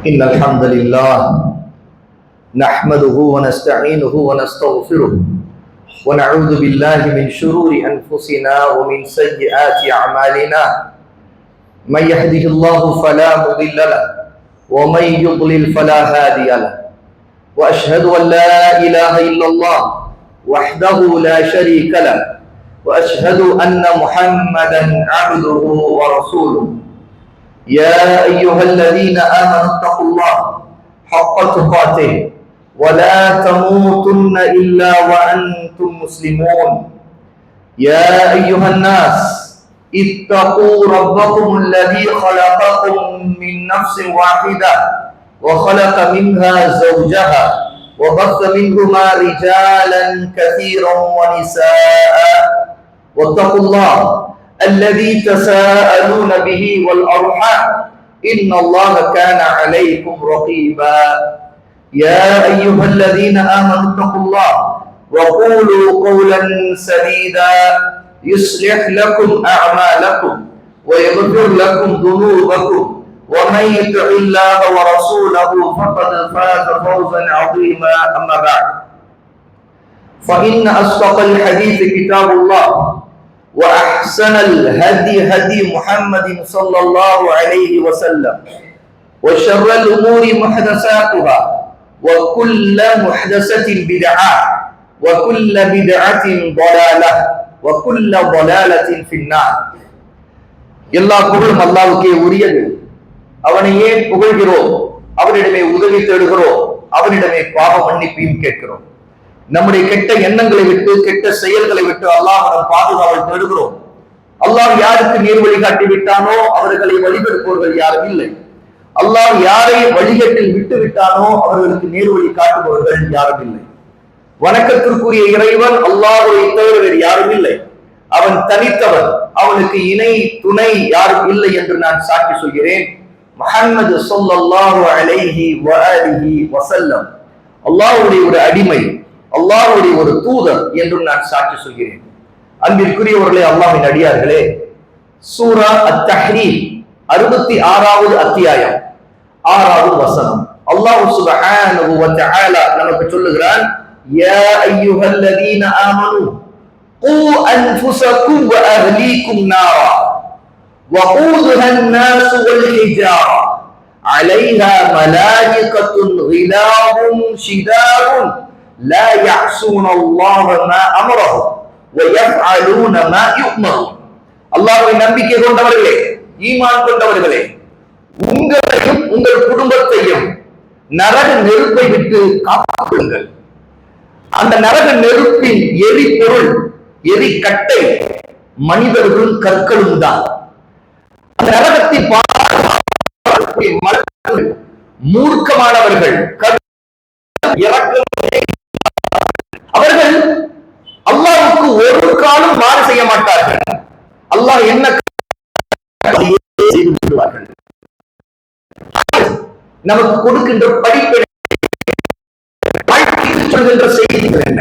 إن الحمد لله نحمده ونستعينه ونستغفره ونعوذ بالله من شرور أنفسنا ومن سيئات أعمالنا. من يهده الله فلا مضل له ومن يضلل فلا هادي له. وأشهد أن لا إله إلا الله وحده لا شريك له وأشهد أن محمدا عبده ورسوله. يا أيها الذين آمنوا اتقوا الله حق تقاته ولا تموتن إلا وأنتم مسلمون. يا أيها الناس اتقوا ربكم الذي خلقكم من نفس واحدة وخلق منها زوجها وبث منهما رجالا كثيرا ونساء. واتقوا الله الذي تساءلون به والأرحام إن الله كان عليكم رقيبا. يا أيها الذين آمنوا اتقوا الله وقولوا قولا سديدا يصلح لكم أعمالكم ويغفر لكم ذنوبكم ومن يطع الله ورسوله فقد فاز فوزا عظيما. أما بعد فإن أصدق الحديث كتاب الله وأحسن الهدي هدي محمد صلى الله عليه وسلم وشر الأمور محدثاتها وكل محدثة بدعة وكل بدعة ضلالة وكل ضلالة في النار. எல்லா புகழும் அல்லாஹ்வுக்கே உரியது. அவனையே புகழ்கிறோம், அவனிடமே உதவி தேடுகிறோம், அவனிடமே பாவ மன்னிப்பையும் கேட்கிறோம். நம்முடைய கெட்ட எண்ணங்களை விட்டு கெட்ட செயல்களை விட்டு அல்லாஹ்விடம் பாதுகாவல் தேடுகிறோம். அல்லாஹ் யாருக்கு நேர் வழி காட்டி விட்டானோ அவர்களை வழிபடுப்பவர்கள் யாரும் இல்லை. அல்லாஹ் யாரை வழிகட்டில் விட்டு விட்டானோ அவர்களுக்கு நேர் வழி காட்டுபவர்கள் யாரும் இல்லை. வணக்கத்திற்குரிய இறைவன் அல்லாஹ்வை தவிர வேறு யாரும் இல்லை. அவன் தனித்தவன், அவனுக்கு இணை துணை யாரும் இல்லை என்று நான் சாட்சி சொல்கிறேன். முஹம்மது ஸல்லல்லாஹு அலைஹி வஆலிஹி வஸல்லம் அல்லாஹ்வுடைய ஒரு அடிமை, அல்லாஹ்வுடைய ஒரு தூதர் என்றும் நான் சாட்சி சொல்கிறேன். அன்பிற்குரியவர்களே, அல்லாஹ்வின் அடியார்களே, சூரா அத்-தஹ்ரீம் 66வது அத்தியாயம் 6வது வசனம் அல்லாஹ் சுப்ஹானஹு வ தஆலா நமக்கு சொல்லுகிறான், யா அய்யுஹல்லதீன ஆமனூ கூ அன்ஃபுஸக்கும் வ அஹ்லீக்கும் நாரா வகூதுஹா அன்-நாஸ் வல் ஹிஜாரா அலைஹா மலாயிகத்துன் கிலாபுன் ஷிதாபுன் லா யஅஸூனல்லாஹ மா அமரஹும் வ யஃஅலூன மா யு'மரூன். அல்லாஹ்வை நம்பிக்கை கொண்டவர்களே, ஈமான் கொண்டவர்களே, உங்களையும் உங்கள் குடும்பத்தையும் நரக நெருப்பை விட்டு காப்பாற்றுங்கள். அந்த நரக நெருப்பின் எரிபொருள், எரிக்கட்டை மனிதர்களும் கற்களும் தான். அந்த நரகத்தை மூர்க்கமானவர்கள், அவர்கள் அல்லாஹ்வுக்கு ஒரு காலம் மாறு செய்ய மாட்டார்கள். அல்லாஹ் என்ன நமக்கு கொடுக்கின்ற படிப்பினை, சொல்கின்ற செய்திகள் என்ன,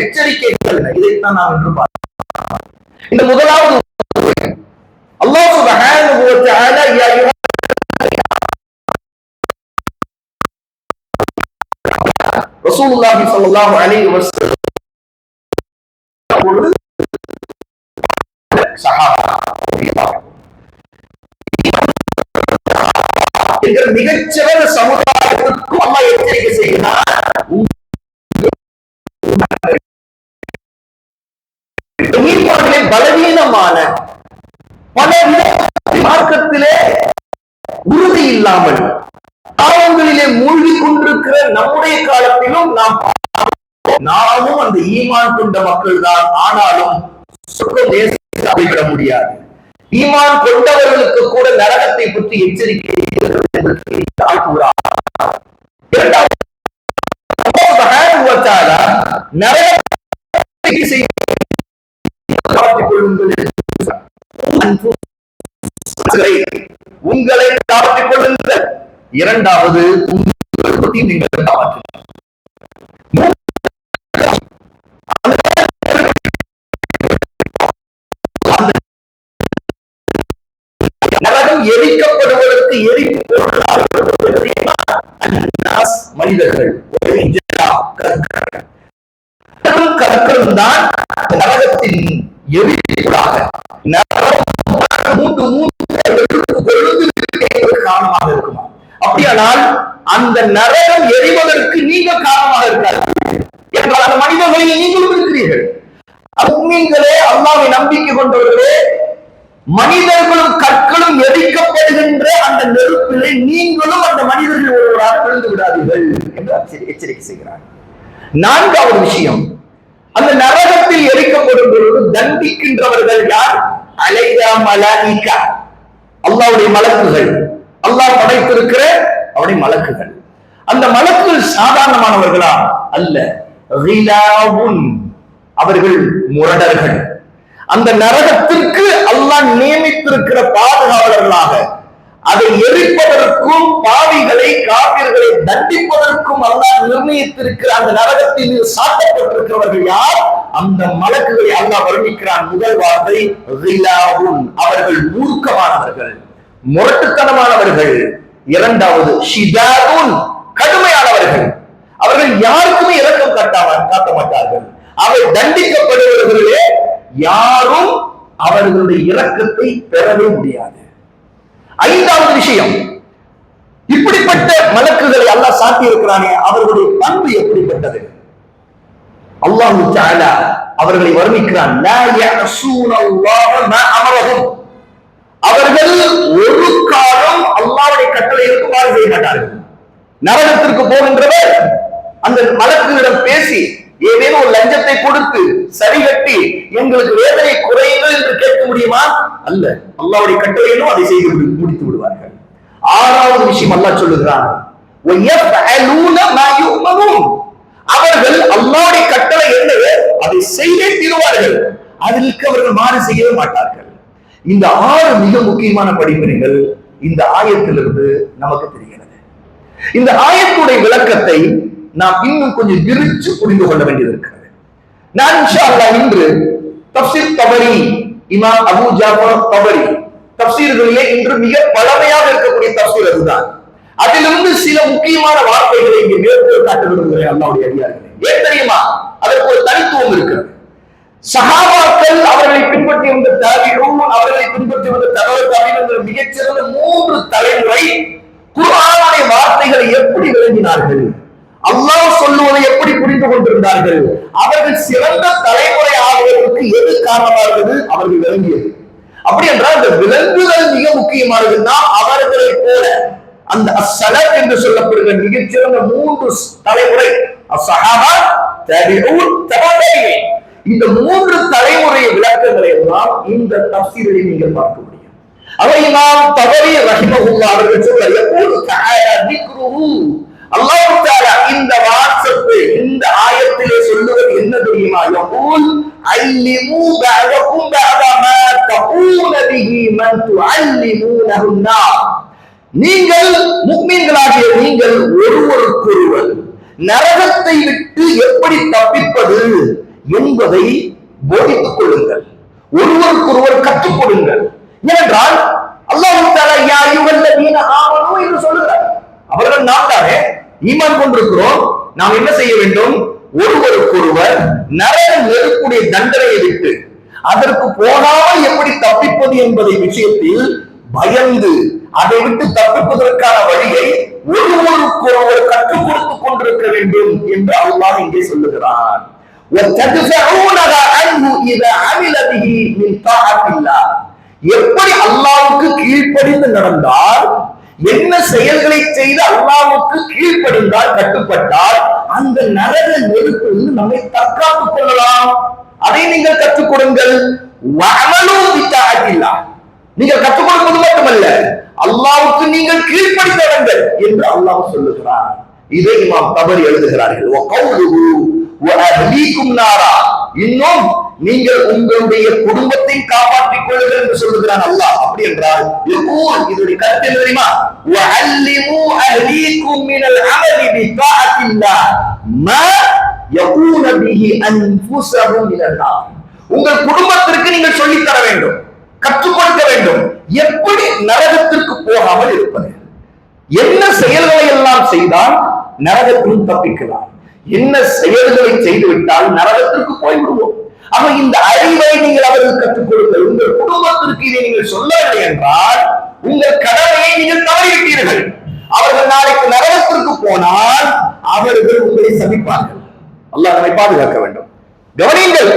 எச்சரிக்கைகள் என்ன, இதைத்தான் நாம் என்று பார்க்கிறோம். இந்த முதலாவது அல்லாஹ் சுப்ஹானஹு வ தஆலா ரசூலுல்லாஹி ஸல்லல்லாஹு அலைஹி வஸல்லம் மிகச்சிறந்த சமுதாயத்திற்கும் அல்லாஹ் எச்சரிக்கை செய்கிறார். பலவீனமான பல மார்க்கத்திலே உறுதி இல்லாமல் பாவங்களிலே மூழ்கி கொண்டிருக்கிற நம்முடைய காலத்திலும் நாமும் அந்த ஈமான் கொண்ட மக்கள் தான். ஆனாலும் விட முடியாது. ஈமான் கொண்டவர்களுக்கு கூட நரகத்தை பற்றி எச்சரிக்கை உங்களை காப்பாற்றிக் கொள்ளுங்கள். இரண்டாவது, உங்களை நீங்கள் காப்பாற்றுங்கள். நரகம் எரிக்கப்படுவதற்கு மனிதர்கள் கற்களும் தான் நரகத்தின் எரிபொருளாக காரணமாக இருக்குமா? அப்படியானால் அந்த நரகம் எரிவதற்கு நீங்கள் காரணமாக இருக்கிறார்கள் என்றால் அந்த மனிதர்களில் நீங்களும் இருக்கிறீர்கள். முஃமின்களே, அல்லாஹ்வை நம்பிக்கை கொண்டவர்களே, மனிதர்களும் கற்களும் எரிக்கப்படுகின்ற அந்த நெருப்பிலே நீங்களும் அந்த மனிதர்கள் ஒருவராக விழுந்து விடாதீர்கள் என்று எச்சரிக்கை செய்கிறார். நான்காவது விஷயம், அந்த நரகத்தில் எரிக்கப்படும் பொழுது தண்டிக்கின்றவர்கள் யார்? அலைஹா மலாயிகா, அல்லாஹ்வுடைய மலக்குகள், அல்லாஹ் படைத்திருக்கிற அவருடைய மலக்குகள். அந்த மலக்குகள் சாதாரணமானவர்களா? அல்ல. கிலாவுன், அவர்கள் முரடர்கள். அந்த நரகத்திற்கு அல்லாஹ் நியமித்திருக்கிற பாதுகாவலர்களாக, அதை எரிப்பதற்கும் பாவிகளை காபிர்களை தண்டிப்பதற்கும் அல்லாஹ் நிர்ணயித்திருக்கிற அந்த நரகத்தில் சாட்டப்பட்டிருக்கிறவர்கள் யார்? அந்த மலக்குகளை அல்லாஹ் வர்ணிக்கிறான். முதல் வார்த்தை கிலாவுன், அவர்கள் மூர்க்கமானவர்கள், முரட்டுத்தனமானவர்கள். இரண்டாவது ஷிதாதுன், கடுமையானவர்கள். அவர்கள் யாருக்குமே இரக்கம் காட்ட மாட்டார்கள். அவை தண்டிக்கப்படுபவர்களே யாரும் அவர்களுடைய இரக்கத்தை பெறவே முடியாது. ஐந்தாவது விஷயம், இப்படிப்பட்ட மலக்குகளை அல்லாஹ் சாட்டி இருக்கிறானே, அவர்களுடைய பண்பு எப்படிப்பட்டது? அல்லாஹ் தஆலா அவர்களை வர்ணிக்கிறான். லா யஅஸூனல்லாஹ மா அமரஹும், அவர்கள் ஒரு காலம் அல்லாஹ்வுடைய கட்டளைகளுக்கு மாறு செய்ய மாட்டார்கள். நரகத்திற்கு போகின்றவர் அந்த மலக்குகளிடம் பேசி ஏதேனும் ஒரு லஞ்சத்தை கொடுத்து சரி கட்டி எங்களுக்கு வேதனை குறையுங்கள் என்று கேட்க முடியுமா? அல்ல. அல்லாஹ்வுடைய கட்டளையிலும் அதை செய்து முடித்து விடுவார்கள். ஆறாவது விஷயம் அல்லாஹ் சொல்லுகிறான், அவர்கள் அல்லாஹ்வுடைய கட்டளை என்னவோ அதை செய்தே தீருவார்கள். அதற்கு அவர்கள் மாறு செய்யவே மாட்டார்கள். இந்த 6 மிக முக்கியமான படிப்பினைகள் இந்த ஆயத்திலிருந்து நமக்கு தெரிகிறது. இந்த ஆயத்துடைய விளக்கத்தை நாம் இன்னும் கொஞ்சம் விரிச்சு புரிந்து கொள்ள வேண்டியது இருக்கிறது. நான் இன்ஷா அல்லாஹ் இன்று தஃப்சீர் தபரி, இமாம் அபூ ஜாஃபர் தபரி தஃப்சீர்களிலே இன்று மிக பழமையாக இருக்கக்கூடிய தஃப்சீர் அதுதான். அதிலிருந்து சில முக்கியமான வார்த்தைகளை இங்கே மேற்கோள் காட்ட விரும்புகிறேன். அல்லாஹ்வுடைய அடியார்களே, ஏன் தெரியுமா? அதற்கு ஒரு தனித்துவம் இருக்கிறது. சஹாபாக்கள், அவர்களை பின்பற்றி வந்த தாபிஊன், அவர்களை பின்பற்றி வந்த தபஅத் மிகச்சிறந்த 3 தலைமுறை குர்ஆனுடைய வார்த்தைகளை எப்படி விளங்கினார்கள், அல்லாஹ் சொல்லுவதை எப்படி புரிந்து கொண்டிருந்தார்கள், அவர்கள் சிறந்த தலைமுறை ஆகுவதற்கு எது காரணமாக இருந்தது? அவர்கள் விளங்கியது. அப்படி என்றால் இந்த விளங்குதல் மிக முக்கியமானதுன்னா, அவர்களை போல அந்த அஸ்ஸலஃப் என்று சொல்லப்படுகிற மிகச்சிறந்த 3 தலைமுறை, அஸ்ஸஹாபா, தாபிஊன், தபஅத், இந்த 3 தலைமுறை விளக்கங்களை எல்லாம் இந்த தஃப்சீரில் நீங்கள் பார்க்க முடியும். அவர் இமாம் தபரி ரஹிமஹுல்லாஹ் அவர்கள் சொல்ல, யகூல் தஆலா திக்ருஹு, அல்லாஹ் தஆலா இந்த வாசத்தை இந்த ஆயத்திலே சொல்லுவது என்ன தெரியுமா? யகூல் அல்லிமு பஅதகும் பஅத மா தகூன பிஹி மன் துஅல்லிமூனஹுன்னா, நீங்கள் முஃமின்களாகிய நீங்கள் ஒருவருக்கொருவர் நரகத்தை விட்டு எப்படி தப்பிப்பது என்பதை போதித்துக் கொள்ளுங்கள், ஒருவருக்கொருவர் கற்றுக் கொடுங்கள். ஏனென்றால் அல்லாஹ் தஆலா யா அய்யுஹல்லதீன ஆமனூ என்று சொல்லுகிறார். அவர்கள் நாம் தானே ஈமான் கொண்டிருக்கிறோம். நாம் என்ன செய்ய வேண்டும்? ஒருவருக்கொருவர் நரக நெருப்புடைய தண்டனையை விட்டு அதற்கு போகாமல் எப்படி தப்பிப்பது என்பதை விஷயத்தில் பயந்து அதை விட்டு தப்பிப்பதற்கான வழியை ஒருவருக்கொருவர் கற்றுக் கொடுத்துக் கொண்டிருக்க வேண்டும் என்று அல்லாஹ் இங்கே சொல்லுகிறான். எப்படி அல்லாஹ்வுக்கு கீழ்ப்படிந்து நடந்தால், என்ன செயல்களை செய்து அல்லாஹ்வுக்கு கீழ்ப்படிந்தால், கட்டுப்பட்டால் அந்த நரக நெருப்பிலிருந்து நம்மை தற்காத்துக் கொள்ளலாம். அதை நீங்கள் கற்றுக் கொடுங்கள். நீங்கள் கற்றுக் கொடுப்பது மட்டுமல்ல, அல்லாஹ்வுக்கு நீங்கள் கீழ்ப்படிந்து நடங்கள் என்று அல்லாஹ் சொல்லுகிறார். இதை இமாம் தபரி எழுதுகிறார்கள். இன்னும் நீங்கள் உங்களுடைய குடும்பத்தை காப்பாற்றிக் கொள்ளுங்கள் என்று சொல்லுகிறான் அல்லாஹ். அப்படி என்றால் இதனுடைய கருத்து என்ன தெரியுமா? உங்கள் குடும்பத்திற்கு நீங்கள் சொல்லித் தர வேண்டும். கற்றுக் கொடுக்க வேண்டும். எப்படி நரகத்திற்கு போகாமல் இருப்பது, என்ன செயல்களை எல்லாம் செய்தால் நரகத்தில் தப்பிக்கலாம், என்ன செயல்களை செய்துவிட்டால் நரகத்திற்கு போய்விடுவோம். ஆக இந்த அறிவை நீங்கள் அவர்களுக்கு கற்றுக் கொடுங்கள். உங்கள் குடும்பத்திற்கு இதை நீங்கள் சொல்லவில்லை என்றால் உங்கள் கடமையை நீங்கள் தவறிவிட்டீர்கள். அவர்கள் நாளைக்கு நரகத்திற்கு போனால் அவர்கள் உங்களை சபிப்பார்கள். அல்லாஹ் நம்மை பாதுகாக்க வேண்டும். கவனியுங்கள்,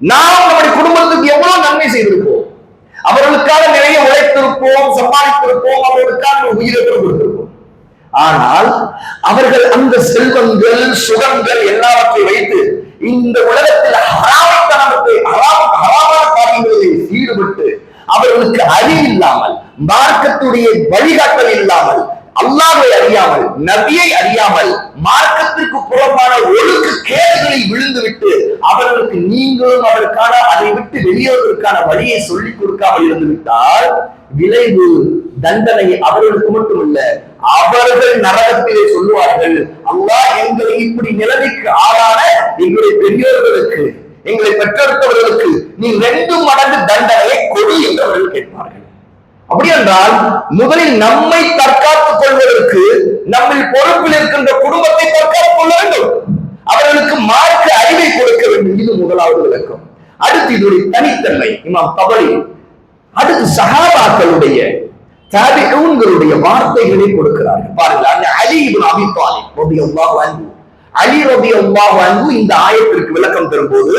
நாம் நம்முடைய குடும்பத்துக்கு எவ்வளவு நன்மை செய்திருப்போம், அவர்களுக்காக நிறைய உழைத்திருப்போம், சம்பாதித்திருப்போம், அவர்களுக்காக உயிரிழப்பு கொடுத்திருப்போம். ஆனால் அவர்கள் அந்த செல்வங்கள் சுகங்கள் எல்லாவற்றை வைத்து இந்த உலகத்தில் ஹராமான காரியங்களில் ஈடுபட்டு அவர்களுக்கு அறிவு இல்லாமல், மார்க்கத்துடைய வழிகாட்டல் இல்லாமல், அல்லாஹ்வை அறியாமல், நபியை அறியாமல், மார்க்கத்திற்கு புறம்பான ஒழுக்க கேடுகளில் விழுந்துவிட்டு அவர்களுக்கு நீங்களும் அதற்கான அதை விட்டு வெளியேறுவதற்கான வழியை சொல்லிக் கொடுக்காமல் இருந்து விட்டால் விளைவு தண்டனை அவர்களுக்கு மட்டுமல்ல, அவர்கள் நரகத்திலே சொல்லுவார்கள், அல்லாஹ் எங்களை இப்படி நிலைமைக்கு ஆளான எங்களுடைய பெரியோர்களுக்கு, எங்களை பெற்றெடுத்தவர்களுக்கு நீ 2 மடங்கு தண்டனையை கொடு என்று அவர்கள் கேட்பார்கள். அப்படி என்றால் முதலில் நம்மை தற்காத்துக் கொள்வதற்கு நம்மில் பொறுப்பில் இருக்கின்ற குடும்பத்தை தற்காத்துக் கொள்ள வேண்டும். அவர்களுக்கு மார்க்க அறிவை கொடுக்க வேண்டும். இது முதலாவது விளக்கம். அடுத்து இதனுடைய தனித்தன்மை இமாம் தபரி, அடுத்து சஹாபாக்களுடைய தாபிஊன்களுடைய வார்த்தைகளை கொடுக்கிறார்கள். பாருங்கள், அலி இப்னு அபீ தாலிப் ரலியல்லாஹு அன்ஹு, அலி ரலியல்லாஹு அன்ஹு இந்த ஆயத்திற்கு விளக்கம் தரும்போது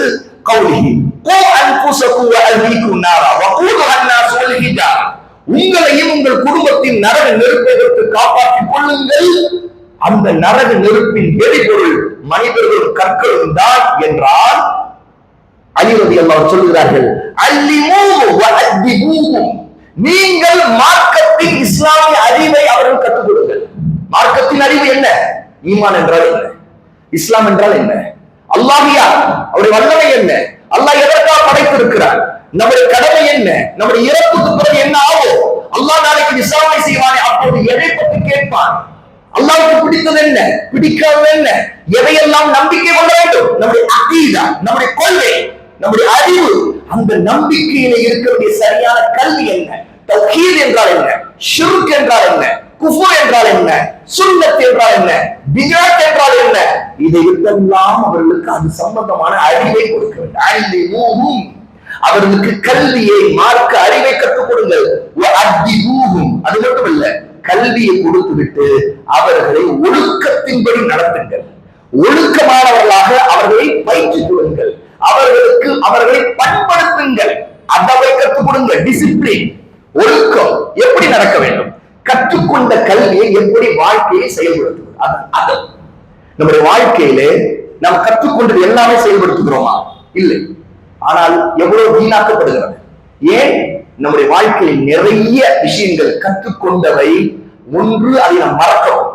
கௌலிஹி கூ அன்ஃபுஸகும் வ அஹ்லீகும் நாரா வகூதுஹா அன்-நாஸ் வல் ஹிஜாரா, உங்களையும் உங்கள் குடும்பத்தின் நரக நெருப்பை விட்டு காப்பாற்றிக் கொள்ளுங்கள், அந்த நரக நெருப்பின் எரிபொருள் மனிதர்களும் கற்களும் தான் என்றால் அலி ரலியல்லாஹு சொல்கிறார்கள், அல்லிமூஹு வ அத்பிபூஹு, நீங்கள் மார்க்கத்தின் இஸ்லாமிய அறிவை அவர்கள் கற்றுக் கொடுங்கள். மார்க்கத்தின் அறிவு என்ன? ஈமான் என்றால் என்ன, இஸ்லாம் என்றால் என்ன, அல்லாஹ் யார், அவருடைய வல்லமை என்ன, அல்லாஹ் எதற்காக படைத்திருக்கிறார், நம்முடைய கடமை என்ன, நம்முடைய இறப்புக்கு பிறகு என்ன ஆகும், அல்லாஹ் நாளைக்கு விசாரணை செய்வானே அப்போது எதை பற்றி கேட்பான், அல்லாஹ்வுக்கு பிடித்தது என்ன, பிடிக்காதது என்ன, எதையெல்லாம் நம்பிக்கை கொள்ள வேண்டும், நம்முடைய அகீதா, நம்முடைய கொள்கை, நம்முடைய அறிவு, அந்த நம்பிக்கையில இருக்க வேண்டிய சரியான கல்வி என்ன, தௌஹீத் என்றால் என்ன, ஷிர்க் என்றால் என்ன, குஃபர் என்றால் என்ன, சுன்னத் என்றால் என்ன, பித்அத் என்றால் என்ன, இதையெல்லாம் அவர்களுக்கு அது சம்பந்தமான அறிவை கொடுக்க வேண்டும். அவர்களுக்கு கல்வியை, மார்க்க அறிவை கற்றுக் கொடுங்கள். அது மட்டுமல்ல, கல்வியை கொடுத்து விட்டு அவர்களை ஒழுக்கத்தின்படி நடத்துங்கள். ஒழுக்கமானவர்களாக அவர்களை பயிற்சிக் கொடுங்கள். அவர்களை பண்படுத்துங்கள். அதவை கற்றுக் கொடுங்கள். டிசிப்ளின், ஒழுக்கம் எப்படி நடக்க வேண்டும், கற்றுக்கொண்ட கல்வியை எப்படி வாழ்க்கையை செயல்படுத்துவது, அது நம்முடைய வாழ்க்கையிலே நாம் கற்றுக்கொண்டது எல்லாமே செயல்படுத்துகிறோமா? இல்லை. ஆனால் எவ்வளவு வீணாக்கப்படுகிறது. ஏன்? நம்முடைய வாழ்க்கையில் நிறைய விஷயங்கள் கற்றுக்கொண்டவை ஒன்று அதை நாம் மறக்கிறோம்,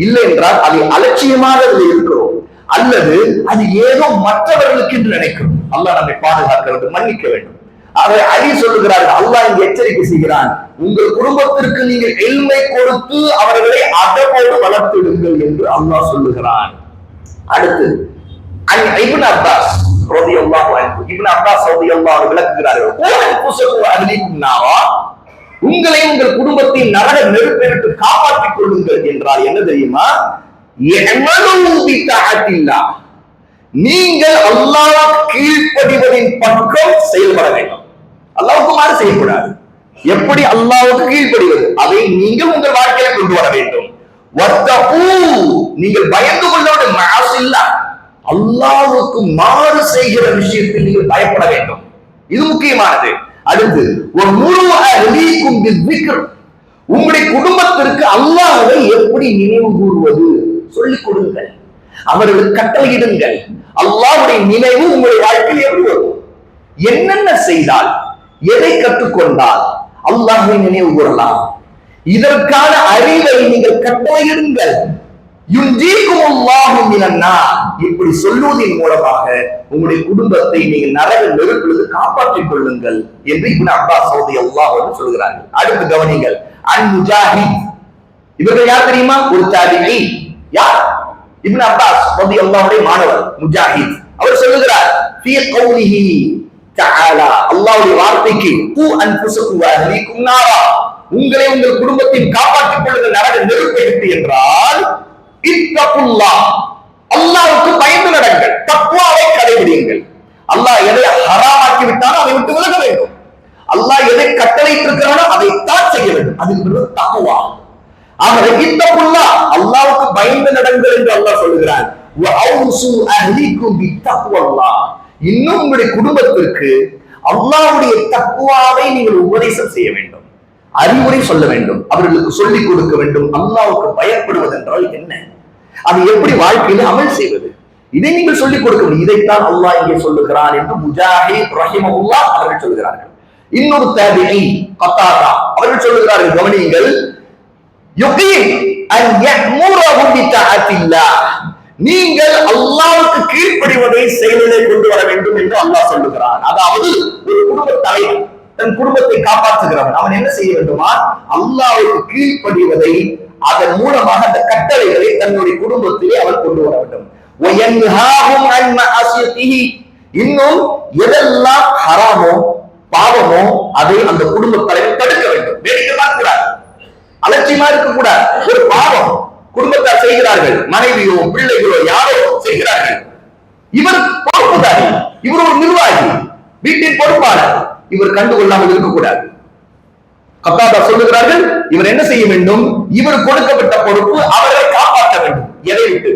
இல்லை என்றால் அதை அலட்சியமாக இருக்கிறோம், அல்லது அது ஏதோ மற்றவர்களுக்கு என்று நினைக்கிறோம். அல்லாஹ் நம்மை பாதுகாக்க வேண்டும், மன்னிக்க வேண்டும். அவர் அலி சொல்லுகிறார்கள், அல்லாஹ் இங்கு எச்சரிக்கை செய்கிறான், உங்கள் குடும்பத்திற்கு நீங்கள் எல்மை கொடுத்து அவர்களை அதவோடு வளர்த்திடுங்கள் என்று அல்லாஹ் சொல்லுகிறான். அடுத்து இப்னு அப்பாஸ் ரலியல்லாஹு அன்ஹு, இப்னு அப்பாஸ் ரலியல்லாஹு அன்ஹு விளக்குகிறார்கள், உங்களை உங்கள் குடும்பத்தின் நரக நெருப்பை விட்டு காப்பாற்றிக் கொள்ளுங்கள் என்றால் என்ன தெரியுமா? நீங்கள் அல்லாஹ் கீழ்ப்படிவதின் பக்கம் செயல்பட வேண்டும். அல்லாஹ்வுக்கு மாறு செய்யக்கூடாது. எப்படி அல்லாஹ்வுக்கு கீழ்ப்படிவது, அதை நீங்கள் உங்கள் வாழ்க்கையில கொண்டு வர வேண்டும். நீங்கள் பயந்து கொள்ள வேண்டும். மஅசில்லா, அல்லாஹ்வுக்கு மாறு செய்கிற விஷயத்தில் நீங்கள் பயப்பட வேண்டும். இது முக்கியமானது. அடுத்து உங்களுடைய குடும்பத்திற்கு அல்லாஹ்வை எப்படி நினைவு கூறுவது சொல்லிக் கொடுங்கள். அவர்களுக்கு கட்டளையிடுங்கள். அல்லாஹ்வுடைய நினைவு உங்களுடைய வாழ்க்கையில் எப்படி வரும்? என்னென்ன செய்தால், எதை கற்றுக்கொண்டால் அல்லாஹ்வை நினைவு கூறலாம், இதற்கான அறிவை நீங்கள் கட்டளையிடுங்கள். இப்படி சொல்லுவதன் மூலமாக உங்களுடைய குடும்பத்தை நீங்கள் நரக நெருப்பிலிருந்து காப்பாற்றிக் கொள்ளுங்கள் என்று இப்னு அப்பாஸ் ரலியல்லாஹு அன்ஹு சொல்கிறார்கள். அடுத்து கவனிங்கள், அன்-முஜாஹித், இவர்கள் யார் தெரியுமா? ஒரு தாபிஈ. யார்? இப்னு அப்பாஸ் ரலியல்லாஹு அன்ஹு மாணவர் முஜாஹித். அவர் சொல்லுகிறார், ஃபீ கௌலிஹி, தஆலா அல்லாஹ்வுடைய வார்த்தைக்கு கூ அன்ஃபுஸக்கும் வ அஹ்லீக்கும் நாரா, உங்களை உங்கள் குடும்பத்தையும் காப்பாற்றிக் கொள்ளுங்கள் நரக நெருப்பை விட்டு என்றால் இத்தகுல்லாஹ், அல்லாஹ்வுக்கு பயந்து நடங்கள், தக்வாவை கடைபிடியுங்கள். அல்லாஹ் எதை ஹராமாக்கி விட்டானோ அதை விட்டு விலக வேண்டும். அல்லாஹ் எதை கட்டளையிட்டிருக்கிறானோ அதைத்தான் செய்ய வேண்டும். அது தக்வா. ஆகவே இத்தகுல்லாஹ், அல்லாஹ்வுக்கு பயந்து நடங்கள் என்று அல்லாஹ் சொல்கிறான். வ அவ்ஸு அஹ்லீக்கும் பித்தக்வல்லாஹ், இன்னும் உங்களுடைய குடும்பத்திற்கு அல்லாஹ்வுடைய தக்வாவை நீங்கள் உபதேசம் செய்ய வேண்டும், அறிவுரை சொல்ல வேண்டும், அவர்களுக்கு சொல்லிக் கொடுக்க வேண்டும். அல்லாஹ்வுக்கு பயப்படுவது என்றால் என்ன, அது எப்படி வாழ்க்கையில் அமல் செய்வது, இதை நீங்கள் சொல்லிக் கொடுக்க வேண்டும். இதைத்தான் அல்லாஹ் இங்கே சொல்லுகிறான் என்று முஜாஹித் ரஹிமஹுல்லாஹ் அவர்கள் சொல்கிறார்கள். இன்னொரு தாபிஈ கத்தாதா அவர்கள் சொல்லுகிறார்கள், கவனியுங்கள், யுகீம் அன் யஅமுரு பிதஅத்தில்லாஹ், நீங்கள் அல்லாஹ்வுக்கு கீழ்ப்படிவதை செயலிலே கொண்டு வர வேண்டும் என்று அல்லாஹ் சொல்லுகிறான். அதாவது ஒரு குடும்ப தலைவர் தன் குடும்பத்தை காப்பாற்றுகிறவன், அவன் என்ன செய்ய வேண்டுமா, அல்லாஹ்வுக்கு கீழ்ப்படிவதை, அதன் மூலமாக அந்த கட்டளைகளை தன்னுடைய குடும்பத்திலே அவன் கொண்டு வர வேண்டும். வயன்ஹாஹும் அன் மஅசியதிஹி, இன்னும் எதெல்லாம் ஹராமோ பாவமோ அதை அந்த குடும்ப தலைவர் தடுக்க வேண்டும். வேடிக்கை பார்க்கிறார், அலட்சியமா இருக்கக்கூடாது. ஒரு பாவம் குடும்பத்தார் செய்கிறார்கள், மனைவியோ பிள்ளைகளோ யாரோ செய்கிறார்கள், இவர் பொறுப்புதாரி, இவர் ஒரு நிர்வாகி, வீட்டின் பொறுப்பாளர், இவர் கண்டுகொள்ளாமல் இருக்கக்கூடாது. கத்தாதா சொல்லுகிறார்கள், இவர் என்ன செய்ய வேண்டும், இவர் கொடுக்கப்பட்ட பொறுப்பு அவரை காப்பாற்ற வேண்டும். எதை விட்டு,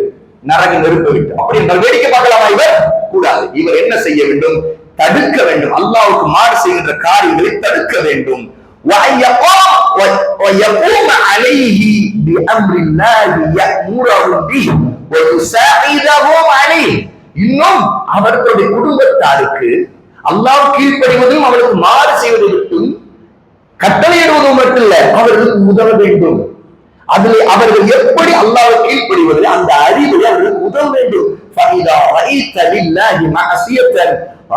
நரக நெருப்பை விட்டு. அப்படி என்றால் வேடிக்கை பார்க்கலாமா, இவர் கூடாது. இவர் என்ன செய்ய வேண்டும், தடுக்க வேண்டும். அல்லாஹ்வுக்கு மாறு செய்கின்ற காரியங்களை தடுக்க வேண்டும். ويقوم عليه بأمر الله يأمرهم به ويساعدهم عليه, இன்னும் அவர்களுடைய குடும்பத்தாருக்கு அல்லாஹ் கீழ்ப்படிவதும் அவர்களுக்கு மாறு செய்வதை விட்டும் கட்டளையிடுவதும் மட்டுமல்ல, அவர்களுக்கு உதவ வேண்டும். அதில் அவர்கள் எப்படி அல்லாஹ்வை கீழ்ப்படிவது அந்த அறிவை அவர்களுக்கு உதவ வேண்டும். فإذا رأيت لله معصية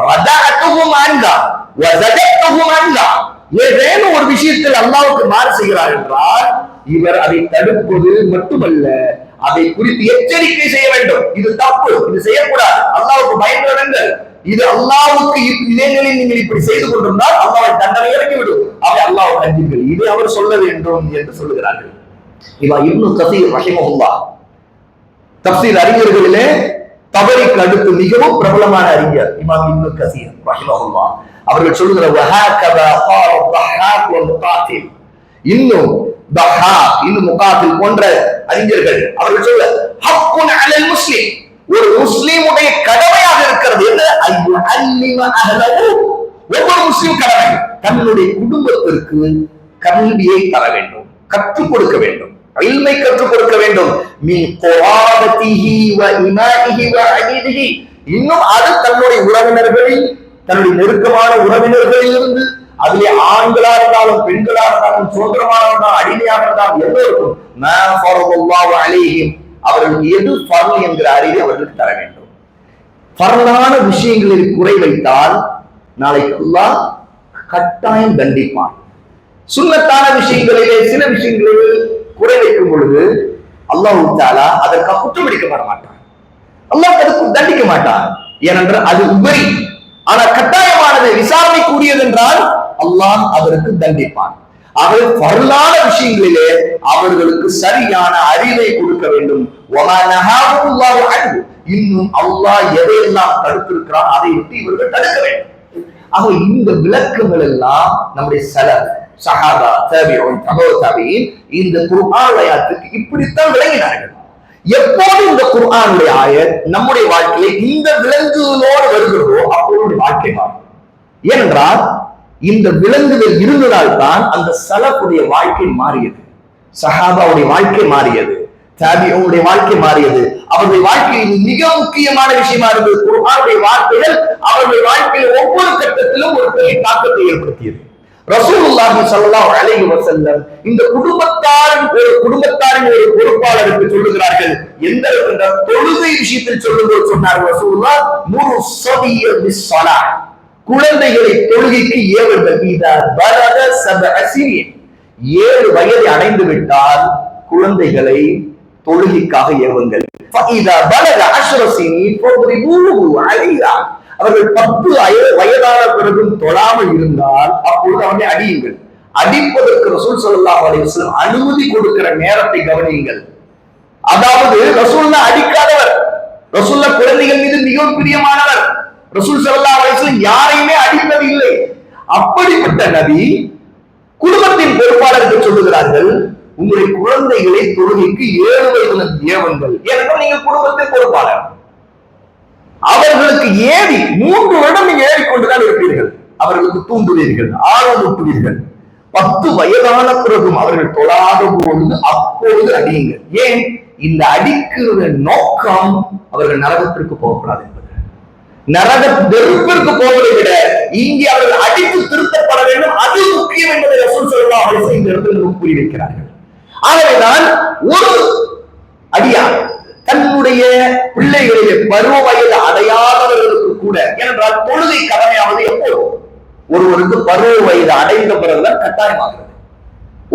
ردعتهم عنها وزجرتهم عنها, ஏதேனும் ஒரு விஷயத்தில் அல்லாஹ்வுக்கு மாறு செய்கிறார் என்றால் இவர் அதை தடுப்பது மட்டுமல்ல, அதை குறித்து எச்சரிக்கை செய்ய வேண்டும். இது தப்பு, இது செய்யக்கூடாது, அல்லாஹ்வுக்கு பயந்து நடங்கள், இது அல்லாஹ்வுக்கு இதேங்களில் நீங்கள் இப்படி செய்து கொண்டிருந்தால் அல்லாஹ்வை தண்டனை இறக்கிவிடும், அவை அல்லாஹ்வை அஞ்சுங்கள், இதை அவர் சொல்ல வேண்டும் என்று சொல்லுகிறார்கள். இப்னு கஸீர் ரஹிமஹுல்லாஹ் தஃப்சீர் அறிஞர்களிலே தபரிக்கு அடுத்து மிகவும் பிரபலமான அறிஞர் இமாம் இப்னு கஸீர் ரஹிமஹுல்லாஹ் அவர்கள் சொல்லுகிற வஹாகதா قال الضحاك والمقاتل, இன்னும் தஹாக் இன்னும் முகாத்தில் போன்ற அறிஞர்கள் அவர்கள் சொல்ல ஹக்குன் அலல் முஸ்லிம், ஒரு முஸ்லிமுடைய கடமையாக இருக்கிறது என்ன, ஐயு அல்லிம அஹ்லஹு, ஒவ்வொரு முஸ்லிம் கடமை தன்னுடைய குடும்பத்திற்கு கல்வியை தர வேண்டும், கற்றுக் கொடுக்க வேண்டும், இல்மை கற்றுக் கொடுக்க வேண்டும். மின் குராபதிஹி வ இமாஇஹி வ அபீதிஹி, இன்னும் அது தன்னுடைய உறவினர்களில், தன்னுடைய நெருக்கமான உறவினர்களில் இருந்து, அதிலே ஆண்களா இருந்தாலும் பெண்களா இருந்தாலும் சுதந்திரமானவர்களா அடிமையாக இருந்தாலும் எல்லோருக்கும் மா ஃபரதல்லாஹு அலைஹிம், அவர்களுக்கு எது ஃபர்ல் என்கிற அறிவை அவர்களுக்கு தர வேண்டும். ஃபர்லான விஷயங்களில் குறை வைத்தால் நாளைக்கு அல்லாஹ் கட்டாயம் தண்டிப்பான். சுன்னத்தான விஷயங்களிலே சில விஷயங்களில் குறை வைக்கும் பொழுது அல்லாஹ் தஆலா அதற்கு குற்றம் பிடிக்கப்பட மாட்டான், அல்லாஹ் அதற்கு தண்டிக்க மாட்டான். ஏனென்றால் அது உபரி. ஆனா கட்டாயமானது விசாரணைக்குரியது என்றால் அல்லாஹ் அதற்கு தண்டிப்பான். ஆகவே ஃபர்லான விஷயங்களிலே அவர்களுக்கு சரியான அறிவை கொடுக்க வேண்டும். வமா நஹாஹுல்லாஹு அன்ஹு, இன்னும் அல்லாஹ் எதையெல்லாம் தடுத்திருக்கிறான் அதை விட்டு இவர்கள் தடுக்க வேண்டும். ஆக இந்த விளக்கங்கள் எல்லாம் நம்முடைய ஸலஃப், சஹாபா, தாபிஈன், தபவு தாபிஈன் இந்த குர்ஆன் ஆயத்துக்கு இப்படித்தான் விளங்கினார்கள். எப்போது இந்த குர்ஆனுடைய ஆயத் நம்முடைய வாழ்க்கையில இந்த விலங்குகளோடு வருகிறதோ அப்போது வாழ்க்கை மாறும். ஏனென்றால் இந்த விலங்குகள் இருந்ததால் தான் அந்த ஸலஃபுடைய வாழ்க்கை மாறியது, சஹாபாவுடைய வாழ்க்கை மாறியது, தாபிஈனுடைய வாழ்க்கை மாறியது. அவருடைய வாழ்க்கையில் மிக முக்கியமான விஷயமா இருந்தது குர்ஆனுடைய வார்த்தைகள் அவருடைய வாழ்க்கையில் ஒவ்வொரு கட்டத்திலும் ஒரு பெரிய தாக்கத்தை ஏற்படுத்தியது. ரசூலுல்லாஹி ஸல்லல்லாஹு அலைஹி வஸல்லம் இந்த குடும்பத்தாரின் ஒரு பொறுப்பாளருக்கு சொல்லுகிறார்கள். எந்த தொழுகை விஷயத்தில் சொல்லும்போது சொன்னார் ரசூலுல்லாஹ், முரு ஸபிய பிஸ்ஸலாஹ், குழந்தைகளை தொழுகைக்கு ஏவுங்கள். இதா பலக சபஅ சினீன், 7 வயதை அடைந்து விட்டால் குழந்தைகளை தொழுகைக்காக ஏவுங்கள். ஃபஇதா பலக 10 சினீன் ஃபத்ரிபூஹு அலைஹா, அவர்கள் 10 வயதான பிறகும் தொழாமல் இருந்தால் அப்பொழுது அவனை அடியுங்கள். அடிப்பதற்கு ரசூல் ஸல்லல்லாஹு அலைஹி வஸல்லம் அனுமதி கொடுக்கிற நேரத்தை கவனியுங்கள். அதாவது ரசூலுல்லாஹ் அடிக்காதவர், ரசூலுல்லாஹ் குழந்தைகள் மீது மிகவும் பிரியமானவர், ரசூல் ஸல்லல்லாஹு அலைஹி வஸல்லம் யாரையுமே அடிப்பது இல்லை. அப்படிப்பட்ட நபி குடும்பத்தின் பொறுப்பாளர்கள் சொல்லுகிறார்கள், உங்களுடைய குழந்தைகளை தொழுகைக்கு 7 வயதில் ஏவுங்கள். ஏனென்றால் நீங்கள் குடும்பத்தின் பொறுப்பாளர். அவர்களுக்கு ஏவி 3 வருடம் நீங்க ஏறிக்கொண்டுதான் இருப்பீர்கள். அவர்களுக்கு தூண்டுவீர்கள், ஆர்வமூட்டுவீர்கள். 10 வயதான பிறகும் அவர்கள் தொழாத பொழுது அப்பொழுது அடியுங்கள். ஏன்? இந்த அடிக்கிற நோக்கம் அவர்கள் நரகத்திற்கு போகக்கூடாது என்பது. நரக நெருப்பிற்கு போவதை விட இங்கே அவர்கள் அடித்து திருத்தப்பட வேண்டும், அது முக்கியம் என்பதை ரசூல் ஸல்லல்லாஹு அலைஹி வஸல்லம் இந்த இடத்தில் கூறி வைக்கிறார்கள். ஆகவேதான் ஒரு அடியார் தன்னுடைய பிள்ளைகளிலே பருவ வயது அடையாதவர்களுக்கு கூட, ஏனென்றால் தொழுகை கடமையாவது எப்போது ஒருவருக்கு பருவ வயது அடைந்த பிறகுதான் கட்டாயமாகிறது.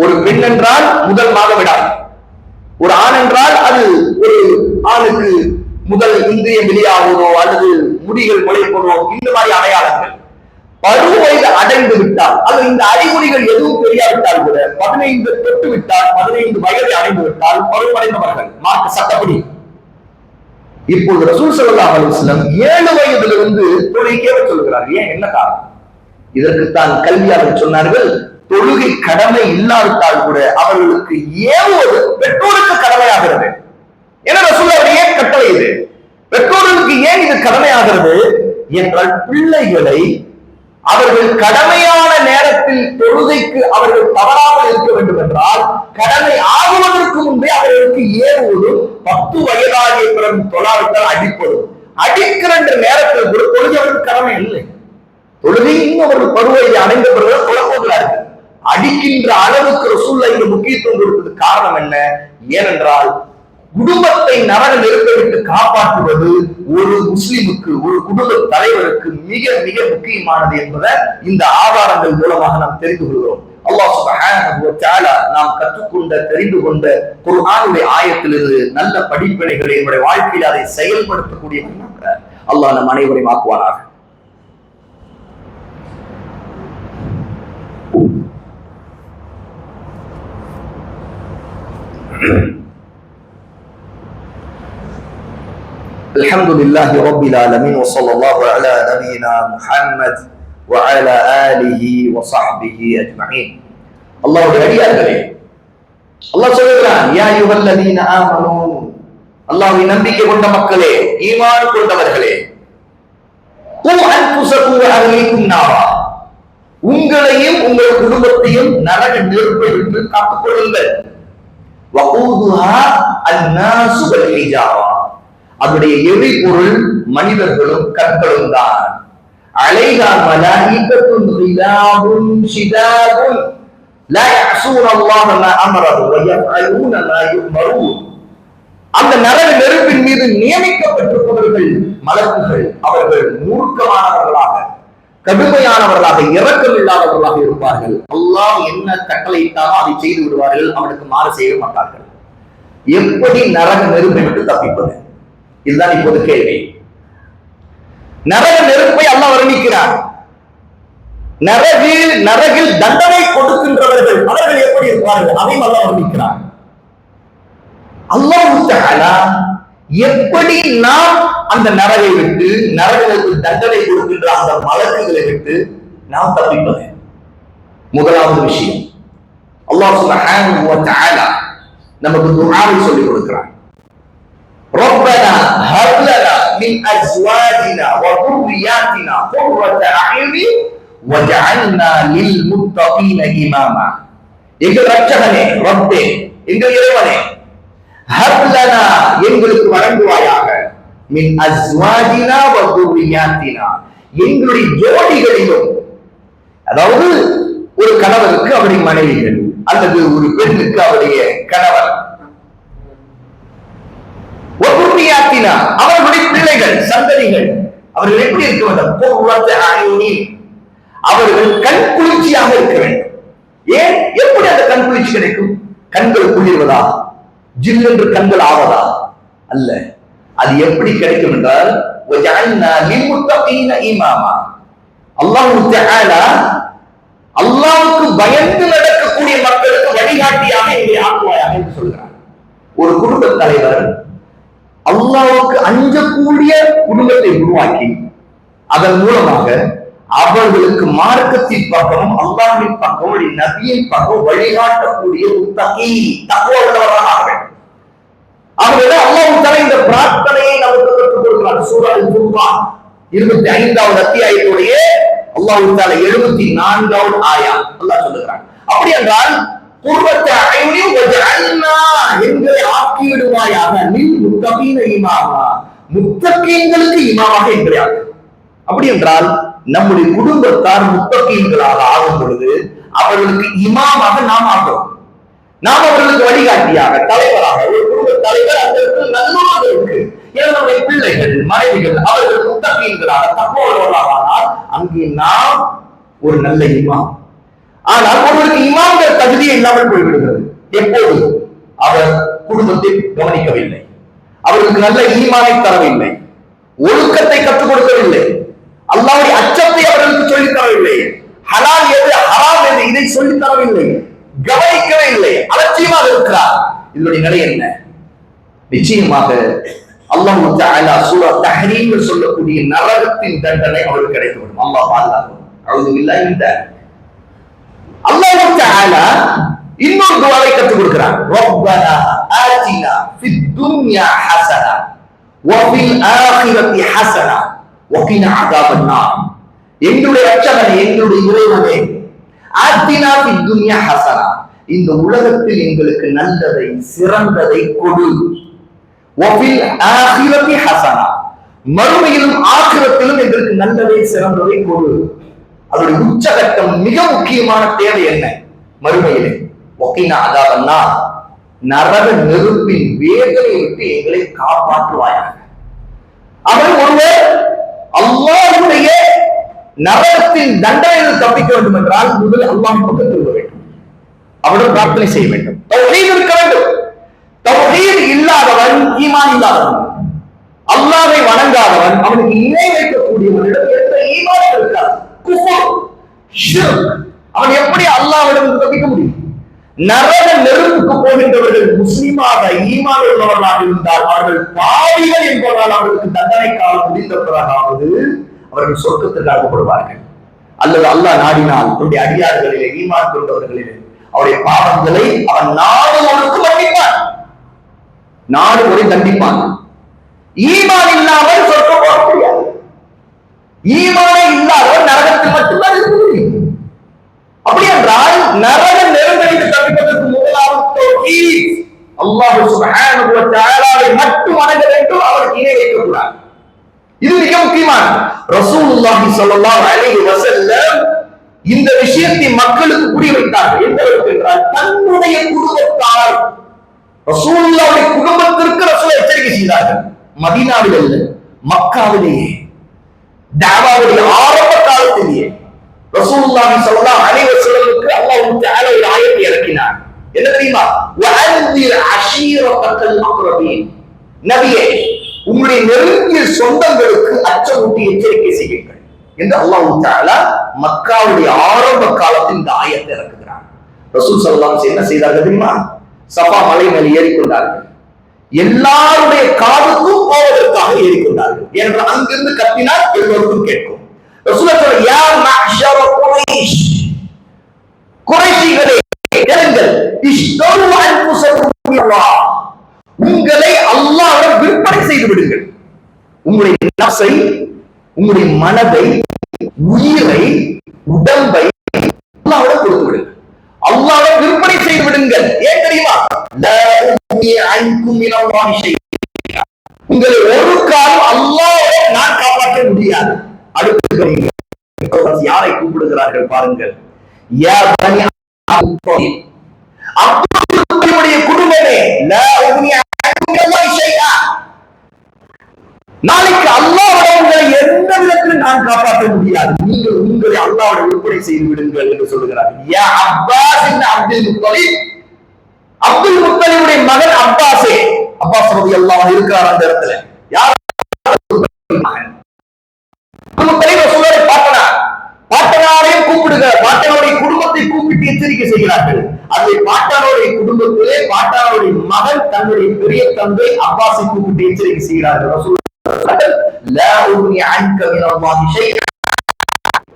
ஒரு பெண் என்றால் முதல் மாதவிடாய், ஒரு ஆண் என்றால் அது ஒரு ஆணுக்கு முதல் இந்திரியம் வெளியாகுவதோ அல்லது முடிகள் முளைப்பதோ, இந்த மாதிரி அடையாளங்கள். பருவ வயது அடைந்து விட்டால், அது இந்த அறிகுறிகள் எதுவும் தெரியாவிட்டால் கூட 15 தொட்டு விட்டால், 15 வயதை அடைந்து விட்டால் பருவமடைந்தவர்கள் மார்க்க சட்டப்படி. இப்போது ரசூல் ஸல்லல்லாஹு அலைஹி வஸல்லம் 7 வயதிலிருந்து தொழுகைக்கே சொல்கிறார். ஏன்? என்ன காரணம்? இதற்குத்தான் கல்வியாளர் சொன்னார்கள், தொழுகை கடமை இல்லாவிட்டால் கூட அவர்களுக்கு ஏவுவது பெற்றோருக்கு கடமையாகிறது. ஏன்னா ரசூலுல்லாஹ் ஏன் கட்டளை இது? பெற்றோர்களுக்கு ஏன் இது கடமையாகிறது என்றால், பிள்ளைகளை அவர்கள் கடமையான நேரத்தில் தொழுகைக்கு அவர்கள் தவறாமல் இருக்க வேண்டும் என்றால், கடமை ஆகுவதற்கு முன்பே அவர்களுக்கு ஏவுவதும் 10 வயதாகிய பிறகு தொழாவிட்டால் அடிப்பதும். அடிக்கிற நேரத்தில் கூட தொழுகை அவர்கள் கடமை இல்லை. தொழுகை இன்னும் அவர்கள் பருவத்தை அடைந்த பிறகு தொழப்போகிறார்கள். அடிக்கின்ற அளவுக்கு ரசூலுல்லாஹ் இங்கு முக்கியத்துவம் கொடுப்பது காரணம் என்ன? ஏனென்றால் குடும்பத்தை நரக நெருப்பை விட்டு காப்பாற்றுவது ஒரு முஸ்லிமுக்கு, ஒரு குடும்ப தலைவருக்கு மிக மிக முக்கியமானது என்பதை இந்த ஆதாரங்கள் மூலமாக நாம் தெரிந்து கொள்கிறோம். அல்லாஹ் சுப்ஹானஹு வ தஆலா நாம் கற்றுக்கொண்ட தெரிந்து கொண்ட குர்ஆனுடைய ஆயத்திலிருந்து நல்ல படிப்பினைகளை நம்முடைய வாழ்க்கையில் அதை செயல்படுத்தக்கூடிய அல்லாஹ் நம் அனைவரையும் ஆக்குவானாக. الحمد لله رب العالمين وصلى الله على نبينا محمد وعلى آله وصحبه أجمعين. الله அடியார்களே, அல்லாஹ் சொல்கிறான், யா அய்யுஹல்லதீன ஆமனூ, அல்லாஹ்வை நம்பிக்கை கொண்ட மக்களே, ஈமான் கொண்டவர்களே, கூ அன்ஃபுஸக்கும் வ அஹ்லீக்கும் நாரா, உங்களையும் உங்கள் குடும்பத்தையும் நரக நெருப்பை விட்டு காத்துக் கொள்ளுங்கள். வகூதுஹா அன்னாசு வல் ஹிஜாரா, அதனுடைய எரிபொருள் மனிதர்களும் கற்களும் தான். அலைஹா மலாயிகத்துன் கிலாபுன் ஷிதாதுன் லா யஸூன அல்லாஹ மா அமரஹு வ யஃஅலூன மா யுமரூன். அந்த நரக நெருப்பின் மீது நியமிக்கப்பட்டிருப்பவர்கள் மலக்குகள், அவர்கள் மூர்க்கமானவர்களாக, கடுமையானவர்களாக, இரக்கம் இல்லாதவர்களாக இருப்பார்கள். அல்லாஹ் என்ன கட்டளையிட்டாலும் அதை செய்து விடுவார்கள், அவனுக்கு மாறு செய்ய மாட்டார்கள். எப்படி நரக நெருப்பை விட்டு தப்பிப்பது? இதுதான் இப்போது கேள்வி. நரக நெருப்பை அல்லாஹ் வர்ணிக்கிறார். நரகில் தண்டனை கொடுக்கின்றவர்கள் அவர்கள் எப்படி இருப்பார்கள் அதையும் அல்லாஹ் வர்ணிக்கிறார். அல்லாஹ் தஆலா எப்படி நாம் அந்த நரகை விட்டு, நரகத்தில் தண்டனை கொடுக்கின்ற அந்த மலக்குகளை விட்டு நாம் தப்பிப்பது? முதலாவது விஷயம், அல்லாஹ் சுப்ஹானஹு வ தஆலா நமக்கு துஆவை சொல்லிக் கொடுக்கிறார். ربنا هب لنا من ازواجنا وذرياتنا قرة اعين وجعلنا للمتقين اماما. எங்கள் ரட்சகனே, ரப்பே, எங்கள் இறைவனே, ஹப் லனா, எங்களுக்கு வழங்குவாயாக, மின் அஸ்வாஜினா வ துர்ரியாத்தினா, எங்களுடைய ஜோடிகளிலும், அதாவது ஒரு கணவருக்கு அவருடைய மனைவிகள் அல்லது ஒரு பெண்ணுக்கு அவருடைய கணவர், அவர்களுடைய பிள்ளைகள், சந்ததிகள், அவர்கள் எப்படி இருக்க வேண்டும்? அவர்கள் கண் குளிர்ச்சியாக இருக்க வேண்டும். ஏன்? எப்படி அந்த கண் குளிர்ச்சி கிடைக்கும்? கண்கள் குளிர்வதா, ஜில் என்று கண்கள் ஆவதா? அல்ல. அது எப்படி கிடைக்கும் என்றால், வஜஅல்னா லில்முத்தகீன இமாமா. அல்லாஹ் தஆலா அல்லாஹ்வுக்கு பயந்து நடக்கக்கூடிய மக்களுக்கு வழிகாட்டியாக எங்களை ஆக்குவாயாக என்று சொல்கிறார். ஒரு குடும்ப தலைவர் அல்லாஹ்வுக்கு அஞ்சக்கூடிய குடும்பத்தை உருவாக்கி அதன் மூலமாக அவர்களுக்கு மார்க்கத்தின் பக்கமும் அல்லாஹ்வின் பக்கமும் நபியின் பக்கம் வழிகாட்டக்கூடிய முத்தகீ தக்வா உள்ளவராக ஆக வேண்டும். ஆகவே அல்லாஹ் தஆலா இந்த பிரார்த்தனையை நமக்கு கற்றுக் கொடுக்கிறார். சூரா அல்-ஃபுர்கான் 25வது அத்தியாயத்துடைய அல்லாஹ் தஆலா 74வது ஆயா அல்லாஹ் சொல்லுகிறார். அப்படி என்றால் குர்ரத்த அய்னி வஜஅல்னா எங்களை ஆக்கிவிடுவாயாக லில் முத்தகீன இமாமா, முத்தகீன்களுக்கு இமாமாக எங்களை ஆக்கு. அப்படி என்றால் நம்முடைய குடும்பத்தார் முத்தகீன்களாக ஆகும் பொழுது அவர்களுக்கு இமாமாக நாம் ஆகிறோம். நாம் அவர்களுக்கு வழிகாட்டியாக தலைவராக, ஒரு குடும்ப தலைவர் அந்த நல்லதாக இருக்கு. நம்முடைய பிள்ளைகள் மனைவிகள் அவர்கள் முத்தகீன்களாக தக்குவர்களானால் அங்கே நாம் ஒரு நல்ல இமாம். ஆனால் ஒருவருக்கு இமாம்கள் தகுதியே இல்லாமல் போய்விடுகிறது. எப்போது அவர் குடும்பத்தை கவனிக்கவில்லை, அவருக்கு நல்ல ஈமானை தரவில்லை, ஒழுக்கத்தை கற்றுக் கொடுக்கவில்லை, அல்லாஹ்வுடைய அச்சத்தை அவர்களுக்கு சொல்லித் தரவில்லை, ஹலால் எது ஹராம் எது இதை சொல்லித் தரவில்லை, கவனிக்கவே இல்லை, அலட்சியமாக இருக்கிறார். இதனுடைய நிலை என்ன? நிச்சயமாக அல்லாஹ் தஆலா சூரா தஹ்ரீம் சொல்லக்கூடிய நரகத்தின் தண்டனை அவருக்கு கிடைத்துவிடும். அல்லாஹ் பாதுகாக்கும். அஊது பில்லாஹி மின் தஆலா. அல்லாஹ் தஆலா இன்னொரு துஆவை கற்றுக் கொடுக்கிறார். ரப்பனா ஆதினா ஃபித் துன்யா ஹஸனா வ ஃபில் ஆখিরাতি ஹஸனா வ கினா அஸாபன் நார். எங்களுடைய இரட்சகனே, எங்களுடைய இறைவனே, ஆதினா ஃபித் துன்யா ஹஸனா, இந்த உலகத்தில் எங்களுக்கு நல்லதை சிறந்ததை கொடு. வ ஃபில் ஆখিরাতি ஹஸனா, மறுமையிலும் ஆখিরাத்திலும் எங்களுக்கு நல்லதை சிறந்ததை கொடு. அதோட உச்சகட்டம் மிக முக்கியமான தேவை என்ன? மறுமையிலே வகீனா அஸாபன் நார், நரக நெருப்பின் வேதனை விட்டு எங்களை காப்பாற்றுவாயாக. அவன் ஒருவர் அல்லாஹ்வுடைய நரகத்தின் தண்டனையில் தப்பிக்க வேண்டும் என்றால் முதலில் அல்லாஹ்வின் பக்கம் திரும்ப வேண்டும், அவரிடம் பிரார்த்தனை செய்ய வேண்டும், தௌஹீத் இருக்க வேண்டும். தௌஹீத் இல்லாதவன் ஈமான் இல்லாதவன், அல்லாஹ்வை வணங்காதவன், அவனுக்கு இணை வைக்கக்கூடியவனிடம் எந்த ஈமானும் இருக்காது. குஃபர், ஷிர்க், அவன் எப்படி அல்லாஹ்விடம் தப்பிக்க முடியும்? நரக நெருப்புக்கு போகின்றவர்கள் முஸ்லிமாக ஈமான் உள்ளவர்களாக இருந்தால் அவர்கள் பாவிகள் என்பதால் அவர்களுக்கு தண்டனை காலம் முடிந்த பிறகாவது அவர்கள் சொர்க்கத்திற்கு அனுப்பப்படுவார்கள். அல்லது அல்லாஹ் நாடினால் தன்னுடைய அடியார்களிலே ஈமான் கொண்டவர்களிலே அவருடைய பாவங்களை அவன் நாடு ஒழுக்கு மன்னிப்பான், நாடு ஒரு தண்டிப்பான். ஈமான் இல்லாமல் சொர்க்கம் போக முடியாது. ஈமானே இல்லாதவர் நரகத்தில் மட்டும்தான் இருக்க முடியும். அப்படி என்றால் நரக நெருங்கலில் தப்பிப்பதற்கு முதலாவது தௌஹீத், அல்லாஹ் சுப்ஹானஹு வ தஆலாவை மட்டும் வணங்க வேண்டும், அவருக்கு இணை வைக்க கூடாது. இது மிக முக்கியமான. ரசூலுல்லாஹி ஸல்லல்லாஹு அலைஹி வஸல்லம் இந்த விஷயத்தை மக்களுக்கு புரிய வைத்தார்கள். எந்த அளவுக்கு என்றால் தன்னுடைய குடும்பத்தார், ரசூலுல்லாஹ்வுடைய குடும்பத்திற்கு ரசூல் எச்சரிக்கை செய்தார்கள். மதீனாவில் அல்ல, மக்காவிலேயே, தாவாவுடைய ஆரம்ப காலத்திலேயே ரசூலுல்லாஹி ஸல்லல்லாஹு அலைஹி வஸல்லமுக்கு அல்லாஹ் தஆலா ஒரு ஆயத்தை இறக்கினார். என்ன தெரியுமா? வஅன்திர் அஷீரத்தல் அக்ரபீன், நபியே உங்களுடைய நெருங்கிய சொந்தங்களுக்கு அச்சமூட்டி எச்சரிக்கை செய்யுங்கள் என்று அல்லாஹ் தஆலா மக்காவுடைய ஆரம்ப காலத்தில் இந்த ஆயத்தை இறக்குகிறார். ரசூல் ஸல்லல்லாஹு அலைஹி வஸல்லம் என்ன செய்தார்கள் தெரியுமா? சஃபா மலை மேல் ஏறிக்கொண்டார்கள். எல்லாருடைய காதுக்கும் போவதற்காக ஏறிக்கொண்டார்கள். ஏனென்றால் அங்கிருந்து கத்தினால் எல்லோருக்கும் கேட்கும். ரசூலுல்லாஹ் சொல்றாங்க, யா மஅஷர குரைஷ், குரைஷிகளே கேளுங்கள், இஷ்தரு அன்ஃபுஸக்கும் அல்லாஹ், உங்களை அல்லாஹ்விடம் விற்பனை செய்து விடுங்கள். உங்களுடைய நஃப்ஸை, உங்களுடைய மனதை, உயிரை, உடம்பை அல்லாஹ்விடம் கொடுத்து விடுங்கள். அல்லாஹ்வை விற்பனை செய்து விடுங்கள். ஏன் தெரியுமா? லா உம்மி அன்கும் மினல்லாஹி ஷை'a, உங்களை ஒரு காலம் அல்லாஹ்வை நான் காப்பாற்ற முடியாது. அடுத்து யாரை கூப்பிடுகிறார்கள் பாருங்கள். யா பனி அப்துல் அப்துல்லுடைய குடும்பமே, லா உம்மி அன்கும் மினல்லாஹி ஷை'a, நாளைக்கு அல்லாஹ்வை உங்களை எந்த விதத்திலும் நான் காப்பாற்ற முடியாது, நீங்கள் உங்களை அல்லாஹ்வை விற்பனை செய்து விடுங்கள் என்று சொல்கிறார்கள். யா அப்பாஸ் இப்னு அப்துல் முத்தலிப், அப்துல் முத்தலிபுடைய மகன் அப்பாஸே, அப்பாஸ் ரலியல்லாஹு அன்ஹு இருக்கிறார் அந்த இடத்துல. யார் பாட்டனாரையும் கூப்பிடுங்க, பாட்டனுடைய குடும்பத்தை கூப்பிட்டு எச்சரிக்கை செய்கிறார்கள். அதை பாட்டனுடைய குடும்பத்திலே பாட்டனுடைய மகன் தன்னுடைய பெரிய தந்தை அப்பாஸை கூப்பிட்டு எச்சரிக்கை செய்கிறார்கள்.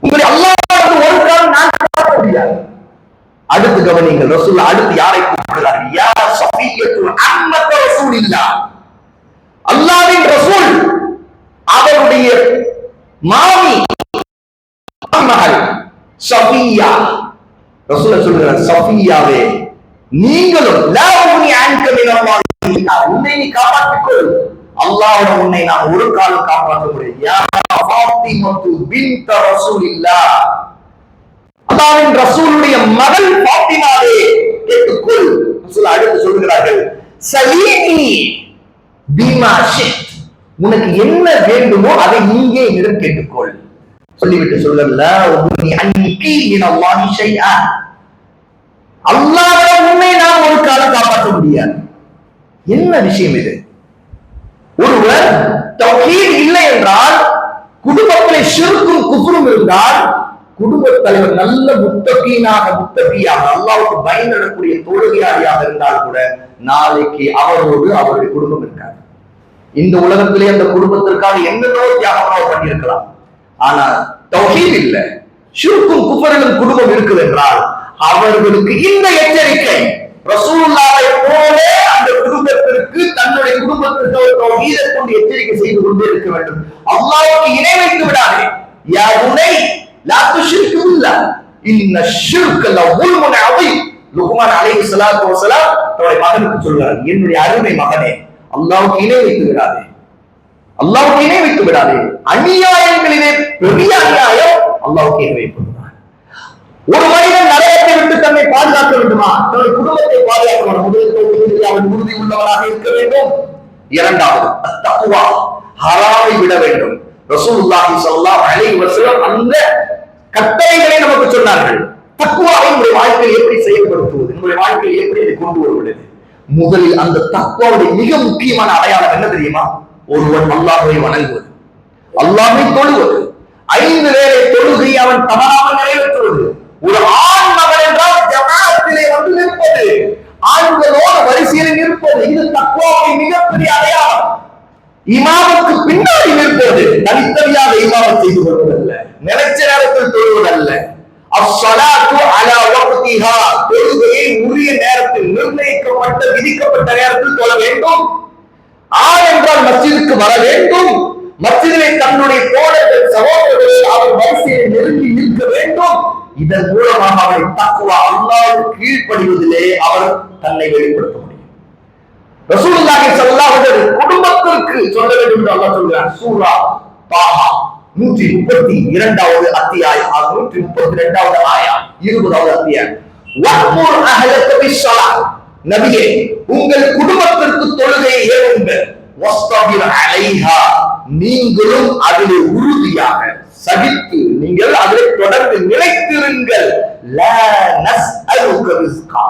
உங்களை அல்லாஹ்வுக்கு ஒரு காலம் நான் காட்ட முடியாது. அடுத்து கவனிங்கள், ரசூல் அடுத்து யாரை கூப்பிடுகிறார்கள்? யா ஸஃபிய்யத்து அம்மத்து ரசூலில்லாஹ், அல்லாஹ்வின் ரசூல் அவருடைய மாமி மகள் ஸஃபிய்யா. ரசூல் சொல்கிறார், ஸஃபிய்யாவே நீங்களும் லா உனி அன்க மினல்லாஹ், உன்னை நீ காப்பாற்றிக்கொள், அல்லாஹ்வுடன் உன்னை நான் ஒரு காலம் காப்பாற்ற முடியாது. யா ஃபாத்திமத்து பின்த் ரசூலில்லாஹ், அல்லாஹ்வின் ரசூலுடைய மகள் ஃபாத்திமாவே கேட்டுக்கொள். ரசூல் அடுத்து சொல்கிறார்கள், சலீனி பிமா ஷித், உனக்கு என்ன வேண்டுமோ அதை நீங்கே என்னிடம் கேட்டுக்கொள். சொல்லிவிட்டு சொல்லல, உன்னி அன்கி மினல்லாஹி ஷைஆ, அல்லாஹ்வுடன் உன்னை நாம் ஒரு காலம் காப்பாற்ற முடியாது. என்ன விஷயம் இது? ஒருவர் தௌஹீத் இல்லை என்றால், குடும்பத்திலே ஷிர்க்கும் குஃப்ரும் இருந்தால், குடும்ப தலைவர் நல்ல முத்தகியாக அல்லாஹ்வுக்கு பயந்திடக்கூடிய தொழுகையாளியாக இருந்தால் கூட நாளைக்கு அவரோடு அவருடைய குடும்பம் இருக்காது. இந்த உலகத்திலே அந்த குடும்பத்திற்காக என்னென்னோ தியாகம் பண்ணியிருக்கலாம். ஆனா தௌஹீத் இல்ல, ஷிர்க்கும் குஃப்ரிலும் குடும்பம் இருக்குது என்றால் அவர்களுக்கு இந்த எச்சரிக்கை, ரசூலுல்லாஹை போல அந்த குடும்பத்திற்கு தன்னுடைய குடும்பத்திற்கு ஒரு தௌஹீதை கொண்டு எச்சரிக்கை செய்து கொண்டே இருக்க வேண்டும். அல்லாஹ்வுக்கு இணை வைத்து விடாதே. யா புனை லா துஷ்ரிக் பில்லாஹ் இன்ன ஷிர்க லظுல்முன் அதீம். லுக்மான் அலைஹிஸ்ஸலாத்து வஸலாம் தன்னுடைய மகனுக்கு சொல்றார், என்னுடைய அருமை மகனே, அல்லாஹ்வுக்கு இணை வைத்து விடாதே, அல்லாஹ்வுக்கு இணை வைத்து விடாதே. அநியாயங்களிலே பெரிய அநியாயம் அல்லாஹ்வுக்கு இணை வைப்பது. ஒரு மனிதன் நரகத்தை விட்டு தன்னை பாதுகாக்க வேண்டுமா? தன்னுடைய குடும்பத்தை பாதுகாக்க வேண்டும். முதலில் அவன் உறுதி உள்ளவனாக இருக்க வேண்டும். இரண்டாவது தக்வா, ஹராமை விட வேண்டும். ரசூலுல்லாஹி ஸல்லல்லாஹு அலைஹி வஸல்லம் அந்த கட்டளைகளை நமக்கு சொன்னார்கள். தக்வாவை நம்முடைய வாழ்க்கையை எப்படி செயல்படுத்துவது, நம்முடைய வாழ்க்கையை எப்படி கொண்டு வருவது? முதலில் அந்த தக்வாவுடைய மிக முக்கியமான அடையாளம் என்ன தெரியுமா? ஒருவன் அல்லாஹ்வை வணங்குவது, அல்லாஹ்வை தொழுவது, 5 வேளை தொழுகை அவன் தவறாமல் நிறைவேற்றுவது. ஒரு ஆண் மகன் என்றால் ஜமாஅத்திலே வந்து நிற்பது, ஆண்களோடு வரிசையில் நிற்பது, இது தக்வாவுடைய மிகப்பெரிய அடையாளம். இமாமுக்கு பின்னாடி நிற்பது, தனித்தனியாக இமாமத் செய்து கொள்வதல்ல, நினைச்ச நேரத்தில் தொழுவதல்ல. அஸ்ஸலாத்து அலா வக்திஹா, தொழுகையை உரிய நேரத்தில் நிர்ணயிக்கப்பட்ட விதிக்கப்பட்ட நேரத்தில் தொழ வேண்டும். ஆண் என்றால் மஸ்ஜிதுக்கு வர வேண்டும், மஸ்ஜிதிலே தன்னுடைய தோழர்கள் சகோதரர்கள் அவர் வரிசையை நெருங்கி நிற்க வேண்டும். இதன் மூலமாக அவரை தக்வா, அல்லாஹ்வுக்கு கீழ்ப்படிவதிலே அவர் தன்னை வெளிப்படுத்த முடியும். ரசூலுல்லாஹி ஸல்லல்லாஹு அலைஹி வஸல்லம் குடும்பத்திற்கு சொல்ல வேண்டும் என்று அல்லாஹ் சொல்கிறார். சூரா தாஹா 132வது அத்தியாயம், 132வது ஆயத், 20வது அத்தியாயம். வக்முர் அஹலக பிஸ்ஸலாத், நபியே உங்கள் குடும்பத்திற்கு தொழுகையை ஏவுங்கள். வஸ்தபிர் அலைஹா, நீங்களும் அதிலே உறுதியாக சகித்து நீங்கள் அதில் தொடர்ந்து நிலைத்திருங்கள். லா நஸ்அலுக ரிஸ்கா,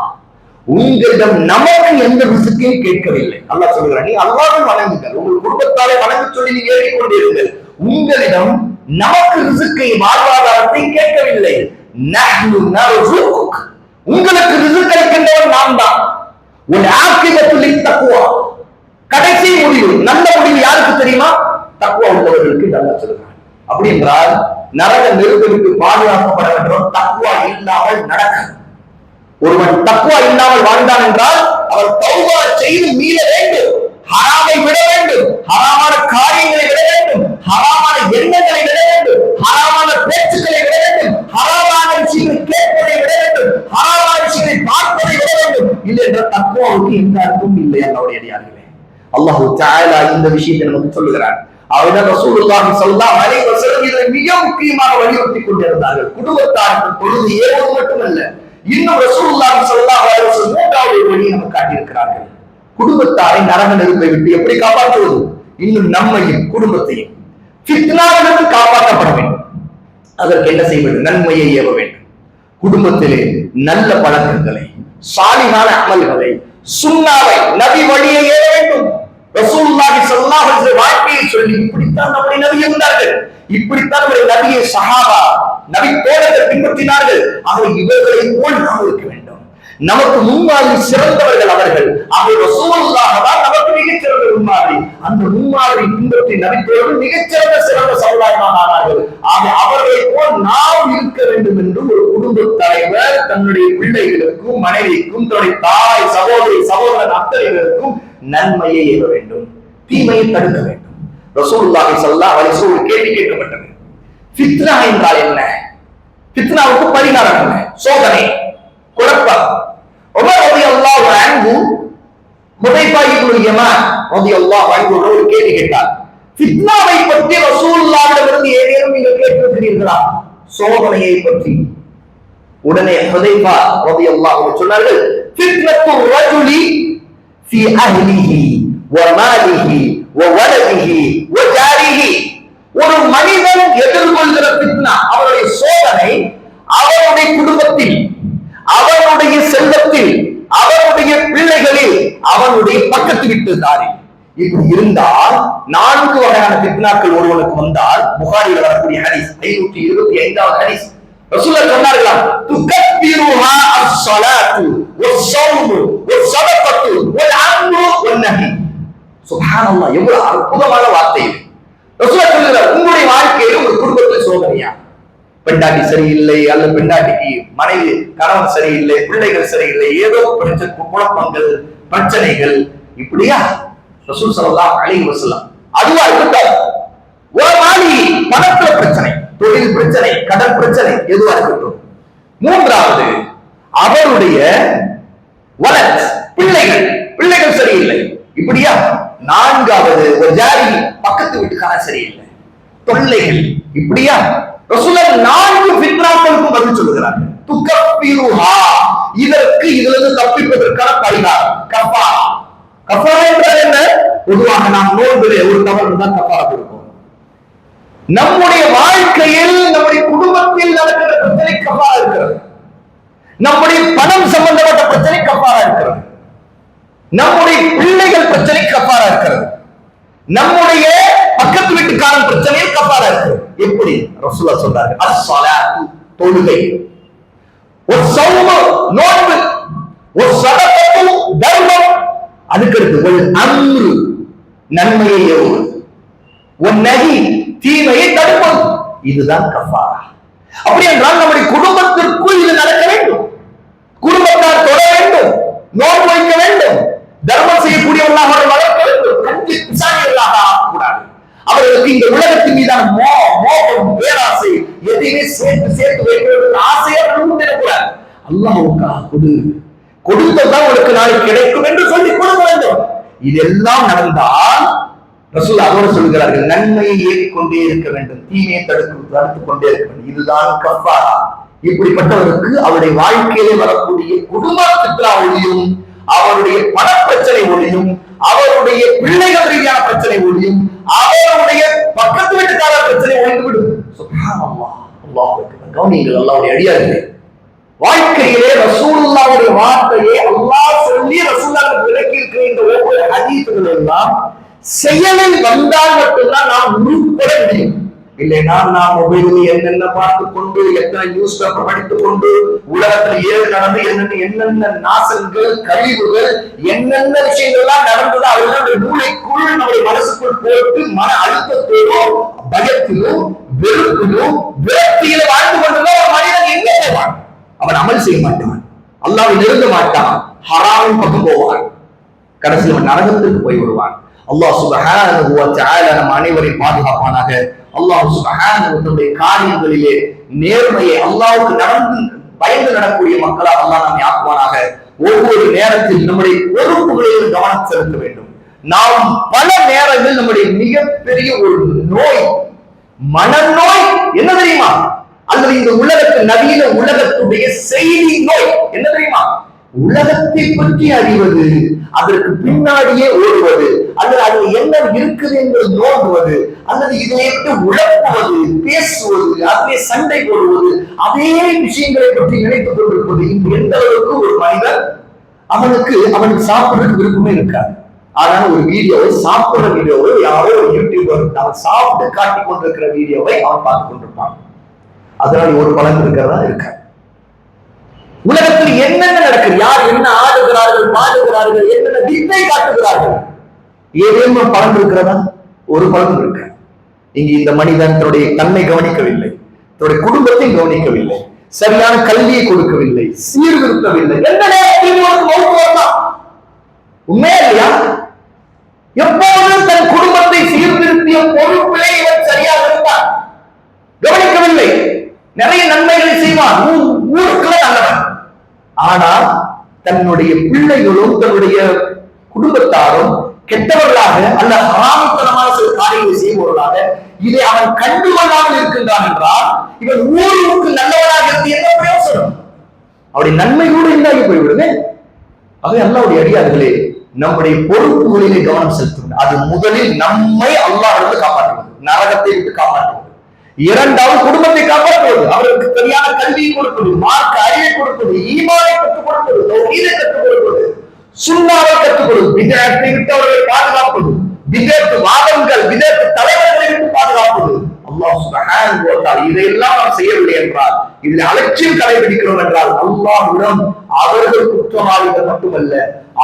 உங்களிடம் நமக்கு எந்த ரிஸ்கையும் கேட்கவில்லை. அல்லாஹ் சொல்கிறார், நீ அல்லாஹ்வை வணங்குங்கள், உங்கள் குடும்பத்தாரை வணங்க சொல்லி நீங்க ஏறிக்கொண்டிருங்கள். உங்களிடம் நமக்கு ரிஸ்கை, வாழ்வாதாரத்தை கேட்கவில்லை. நஹ்னு நர்ஸுக், உங்களுக்கு ரிஸ்க் அளிக்கின்றவன் நான் தான். உன் ஆக்கிபத்துல் தக்வா, கடைசி முடிவு, நல்ல முடிவு யாருக்கு தெரியுமா? தக்வா உள்ளவர்களுக்கு. அல்லாஹ் சொல்கிறார். அப்படி என்றால் நரக நெருப்பிற்கு பாதுகாக்கப்பட வேண்டும். தக்வா இல்லாமல் நடக்க, ஒருவன் தக்வா இல்லாமல் வாழ்ந்தான் என்றால் அவர் தௌபா செய்து மீள வேண்டும், ஹராமை விட வேண்டும், ஹராமான காரியங்களை விட வேண்டும், ஹராமான எண்ணங்களை விட வேண்டும், ஹராமான பேச்சுக்களை விட வேண்டும், ஹராமான விஷயங்களை கேட்பதை விட வேண்டும், ஹராமான விஷயங்களை பார்ப்பதை விட வேண்டும். இல்லை என்றால் தக்வாவுக்கு எந்த அர்த்தமும் இல்லை. அல்லாஹ்வுடைய அடியார்களே, அல்லாஹ் தஆலா இந்த விஷயத்தை நமக்கு சொல்லுகிறார். அவர்கள் ரசூலுல்லாஹி ஸல்லல்லாஹு அலைஹி வஸல்லம் இதை மிக முக்கியமாக வலியுறுத்தி கொண்டிருந்தார்கள். குடும்பத்தாருக்கு தொழுது ஏவது மட்டுமல்ல, இன்னும் ரசூலுல்லாஹி ஸல்லல்லாஹு அலைஹி வஸல்லம் 3வது வழியை நமக்கு காட்டியிருக்கிறார்கள். குடும்பத்தாரை நரக நெருப்பை விட்டு எப்படி காப்பாற்றுவது, இன்னும் நம்மையும் குடும்பத்தையும் ஃபித்னாவிலிருந்து காப்பாற்றப்பட வேண்டும். அதற்கு என்ன செய்ய வேண்டும்? நன்மையை ஏவ வேண்டும். குடும்பத்திலே நல்ல பழக்கங்களை, சாலிகான அமல்களை, சுன்னாவை, நபி வழியை ஏவ வேண்டும். ரசூலுல்லாஹி ஸல்லல்லாஹு அலைஹி வஸல்லம் வாழ்க்கையை சொல்லி இப்படித்தான் நம்முடைய நபி இருந்தார்கள், இப்படித்தான் நம்முடைய நபியை சஹாபா நபி தோழர்கள் பின்பற்றினார்கள். ஆகவே இவர்களை போல் நாம் இருக்க வேண்டும். நமக்கு முன்மாதிரி சிறந்தவர்கள் அவர்கள். ஆகவே ரசூலுல்லாஹ் தான் நமக்கு மிகச்சிறந்த முன்மாதிரி. அந்த முன்மாதிரி பின்பற்றி நபித்தோர்கள் மிகச்சிறந்த சிறந்த சமுதாயமாக ஆனார்கள். ஆகவே அவர்களை போல் நாம் இருக்க வேண்டும் என்று ஒரு குடும்ப தலைவர் தன்னுடைய பிள்ளைகளுக்கும் மனைவிக்கும் தன்னுடைய தாய் சகோதரி சகோதரன் அத்தனைகளுக்கும் நன்மையை ஏவ வேண்டும், தீமையை தடுக்க வேண்டும். ரசூலுல்லாஹி ஸல்லல்லாஹு அலைஹி வஸல்லம் ஒரு கேள்வி கேட்கப்பட்டது. ஃபித்னா என்றால் என்ன? ஃபித்னாவுக்கு பரிகாரம் என்ன? சோதனை, குழப்பம். உமர் ரலியல்லாஹு அன்ஹு ஹுதைஃபா இப்னு யமான் ரலியல்லாஹு அன்ஹு ஒரு கேள்வி கேட்டார். ஃபித்னாவை பற்றி ரசூலுல்லாஹ்விடமிருந்து ஏதேனும் நீங்கள் கேட்டிருக்கிறீர்களா? சோதனையை பற்றி. உடனே ஹுதைஃபா ரலியல்லாஹு அன்ஹு சொன்னார்கள், ஃபித்னத்து ரஜுலி ஃபீ அஹ்லிஹி வ மாலிஹி வ வலதிஹி வ ஜாரிஹி. ஒரு மனிதன் எதிர்கொள்கிற ஃபித்னா, அவருடைய சோதனை அவருடைய குடும்பத்தில், அவனுடைய செல்வத்தில், அவனுடைய பிள்ளைகளில், அவனுடைய பக்கத்து வீட்டுதாரில். இப்படி இருந்தால் 4 வகையான ஃபித்னாக்கள் ஒருவனுக்கு வந்தால், புகாரியில் வரக்கூடிய ஹதீஸ் 525வது ஹதீஸ், ரசூலுல்லாஹ் சொன்னார்களாம், துகப்பிருஹா அஸ்-ஸலாத்து வஸ்-ஸௌமு வஸ்-ஸதகத்து வல்-அம்ரு வன்-நஹி. சுப்ஹானல்லாஹ், எவ்வளவு அற்புதமான வார்த்தை இது. ரசூலுல்லாஹ் சொல்றார், உங்களுடைய வாழ்க்கையில் ஒரு குடும்பத்தில் சோதனையா, பெண்டாட்டி சரியில்லை, அல்ல பெண்டாட்டிக்கு மனைவி கணவன் சரியில்லை, பிள்ளைகள் சரியில்லை, ஏதோ பிரச்சனை, குழப்பங்கள், பிரச்சனைகள், இப்படியா? ரசூல் ஸல்லல்லாஹு அலைஹி வஸல்லம் அதுவா இருக்கட்டும், ஒரு மாலி பணத்துல பிரச்சனை, தொழில் பிரச்சனை, கடன் பிரச்சனை, எதுவா இருக்கட்டும். 3வது அவருடைய வலத், பிள்ளைகள் சரியில்லை, இப்படியா? 4வது ஒரு ஜாரி, பக்கத்து வீட்டுக்காரன் சரியில்லை, தொல்லைகள், இப்படியா? ரசூலுல்லாஹ் 4 ஃபித்னாக்களுக்கு பதில் சொல்லுகிறார்கள். துகப்பிருஹா, இதற்கு இதிலிருந்து தப்பிப்பதற்கான பரிகாரம் கஃபாரா. கஃபாரா என்றால் என்ன? பொதுவாக நாம் நோன்பிலே ஒரு தவறு தான் கஃபாரா கொடுப்போம். நம்முடைய வாழ்க்கையில், நம்முடைய குடும்பத்தில் நடக்கிற பிரச்சனை கஃபாரா இருக்கிறது, நம்முடைய பணம் சம்பந்தப்பட்ட பிரச்சனை கஃபாரா இருக்கிறது, நம்முடைய பிள்ளைகள் பிரச்சனை கஃபாரா இருக்கிறது, நம்முடைய பக்கத்து வீட்டுக்காரன் பிரச்சனையில் கஃபாரா இருக்கு. எப்படி? ரசூலுல்லாஹ் சொல்றாங்க, அஸ்-ஸலாத்து தொழுகை, வஸ்-ஸௌமு நோன்பு, வஸ்-ஸதகத்து தர்மம், அதுக்கடுத்து வல்-அம்ரு நன்மையை ஏவுவது, வன்-நஹி தீமையை தடுப்பது, இதுதான் கஃபாரா. அப்படி என்றால் நம்முடைய குடும்பத்திற்குள் இது நடக்க வேண்டும், குடும்பத்தார் தொழ வேண்டும், நோன்பு வைக்க வேண்டும், தர்மம் செய்யக்கூடியவர்களாக வளர்க்க வேண்டும், கஞ்சி பிசாசிகளாக ஆகக்கூடாது. அவர்களுக்கு இந்த உலகத்தின் மீதான மோகம், பேராசை, எதையுமே சேர்த்து வைக்கிறது ஆசையா கூடாது. அல்லாஹ்வுக்காக கொடுத்ததான் உனக்கு நாளைக்கு கிடைக்கும் என்று சொல்லி கொடுக்க வேண்டும். இதெல்லாம் நடந்தால் ரசூலுல்லாஹ் அதோடு சொல்கிறார்கள், நன்மையை ஏறிக்கொண்டே இருக்க வேண்டும், தீமையை தடுத்துக் கொண்டே இருக்க வேண்டும், இதுதான் கஃபாரா. இப்படிப்பட்டவருக்கு அவருடைய வாழ்க்கையிலே வரக்கூடிய குடும்ப ஃபித்னா ஒழியும், அவருடைய பண பிரச்சனை ஒழியும், அவருடைய பிள்ளைகள் ரீதியான பிரச்சனை ஒழியும், அவருடைய பக்கத்து வீட்டுக்கார பிரச்சனை ஒழிந்துவிடும். சுப்ஹானல்லாஹ், அல்லாஹ் அக்பர். கவனியுங்கள் அல்லாஹ்வுடைய அடியார்களே, வாழ்க்கையிலே ரசூலுல்லாஹ்வுடைய வார்த்தையை அல்லாஹ் சொல்லி ரசூலுல்லாஹ் விளக்கி இருக்கிற இந்த ஒவ்வொரு ஹதீஸ்கள் எல்லாம் செயலில் வந்தால் மட்டும்தான் நாம் உருப்பட முடியும். இல்லைனா நாம் மொபைலில் என்னென்ன பார்த்துக் கொண்டு, எத்தனை நியூஸ் பேப்பர் படித்துக் கொண்டு, உலகத்தில் ஏது நடந்து என்னென்ன நாசங்கள், கழிவுகள், என்னென்ன விஷயங்கள்லாம் நடந்தது அவர்களுடைய மூளைக்குள், நம்முடைய மனசுக்குள் போட்டு மன அழுத்தத்தோடும், பயத்திலும், வெறுப்பிலும், விரக்தியில வாழ்ந்து கொண்டுதான் ஒரு மனிதன் எங்கே போவான்? அவன் அமல் செய்ய மாட்டான், அல்லாஹ்வை நெருங்க மாட்டான், ஹராமின் பக்கம் போவான், கடைசியில் அவன் நரகத்திற்கு போய் வருவான். அல்லாஹ் சுப்ஹானஹு வ தஆலா நம் அனைவரையும் பாதுகாப்பானாக. அல்லாஹ் சுப்ஹானஹு வ தஆலா காரியங்களிலே நேர்மையை, அல்லாஹ்வுக்கு பயந்து நடக்கூடிய மக்களாக அல்லாஹ் நம்மை ஆக்குவானாக. ஒவ்வொரு நேரத்தில் நம்முடைய பொறுப்புகளில் கவனம் செலுத்த வேண்டும். நாம் பல நேரங்களில் நம்முடைய மிகப்பெரிய ஒரு நோய், மனநோய் என்ன தெரியுமா? அல்லது இந்த உலகத்தில் நவீன உலகத்துடைய செய்தி நோய் என்ன தெரியுமா? உலகத்தை பற்றி அறிவது, அதற்கு பின்னாடியே ஓடுவது, அல்லது அது என்ன இருக்குது என்று நோக்குவது, அல்லது இதை விட்டு உழப்புவது, பேசுவது, அதிலே சண்டை போடுவது, அதே விஷயங்களை பற்றி நினைத்துக் கொண்டிருப்பது. இன்று எந்த அளவுக்கு ஒரு மனிதன் அவனுக்கு சாப்பிடுறதுக்கு விருப்பமே இருக்காது. ஆனா ஒரு வீடியோவை, சாப்பிடுற வீடியோவை யாரோ ஒரு யூடியூபர் அவன் சாப்பிட்டு காட்டி கொண்டிருக்கிற வீடியோவை அவன் பார்த்து கொண்டிருப்பான். அதனால ஒரு பலன் இருக்கிறதா இருக்க. உலகத்தில் என்னென்ன நடக்குது, யார் என்ன ஆடுகிறார்கள், பாடுகிறார்கள், என்னென்ன வித்தை காட்டுகிறார்கள், ஏதேனும் பலன் இருக்கிறதா? ஒரு பலன் இருக்க. இங்கு இந்த மனிதன் தன்னுடைய தன்னை கவனிக்கவில்லை, தன்னுடைய குடும்பத்தை கவனிக்கவில்லை, சரியான கல்வியை கொடுக்கவில்லை, சீர்திருத்தவில்லை. எந்த நேரத்தில் உண்மையா இல்லையா? எப்போதும் தன் குடும்பத்தை சீர்திருத்திய பொறுப்பிலே இவன் சரியாக இருந்தான், கவனிக்கவில்லை. நிறைய நன்மைகளை செய்வான், ஊருக்குள்ள நல்லவன். ஆனால் தன்னுடைய பிள்ளைகளும் தன்னுடைய குடும்பத்தாரும் கெட்டவர்களாக அல்ல ஹராமித்தனமான சில காரியங்களை செய்பவர்களாக இதை அவன் கண்டுகொள்ளாமல் இருக்கின்றான் என்றால் இவன் ஊருக்கு நல்லவனாக இருந்து என்ன பிரயோசனம்? அவருடைய நன்மையோடு இல்லாகி போய்விடுமே. அவை அல்லாஹ்வுடைய அடியார்களே, நம்முடைய பொறுப்புகளிலே கவனம் செலுத்துவது. அது முதலில் நம்மை அல்லாஹ்விலிருந்து காப்பாற்றுவது, நரகத்தை விட்டு காப்பாற்றுவது. இரண்டாவது குடும்பத்தை காப்பாற்றுவது, அவருக்கு சரியான கல்வியை கொடுப்பது, மார்க்க அறிவை கொடுப்பது, ஈமானை கற்றுக் கொடுப்பது, தௌஹீதை கற்றுக் கொடுப்பது, சுன்னாவை கற்றுக் கொடுப்பது, பிதஅத்தை விட்டு அவர்களை பாதுகாப்பது, பிதஅத் வாதங்கள், பிதஅத் தலைவர்களை விட்டு பாதுகாப்பது. அல்லாஹ் சுப்ஹானஹு வ தஆலா இதையெல்லாம் நாம் செய்யவில்லை என்றால், இதில் அலட்சியம் கடைபிடிக்கிறோம் என்றால் அல்லாஹ்விடம் அவர்கள் குற்றவாளிகள் மட்டுமல்ல,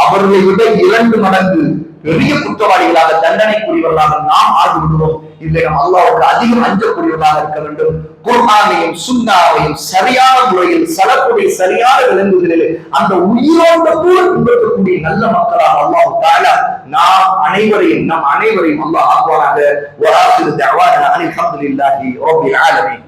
அவர்களை விட 2 மடங்கு பெரிய குற்றவாளிகளாக, தண்டனைக்குரியவர்களாக நாம் ஆகிவிடுவோம். இதை நாம் அல்லாஹ்வுக்கு அதிகம் அஞ்சக்கூடியவர்களாக இருக்க வேண்டும். குர்ஆனையும் சுன்னாவையும் சரியான முறையில் சலப்புடைய சரியான விளங்குதலில் அந்த உயிரோடு பின்பற்றக்கூடிய நல்ல மக்களாக அல்லாஹ் தஆலா நம் அனைவரையும் அல்லாஹ் ஆக்குவானாக. வஆகிரு தஅவானா அல்ஹம்துலில்லாஹி ரப்பில் ஆலமீன்.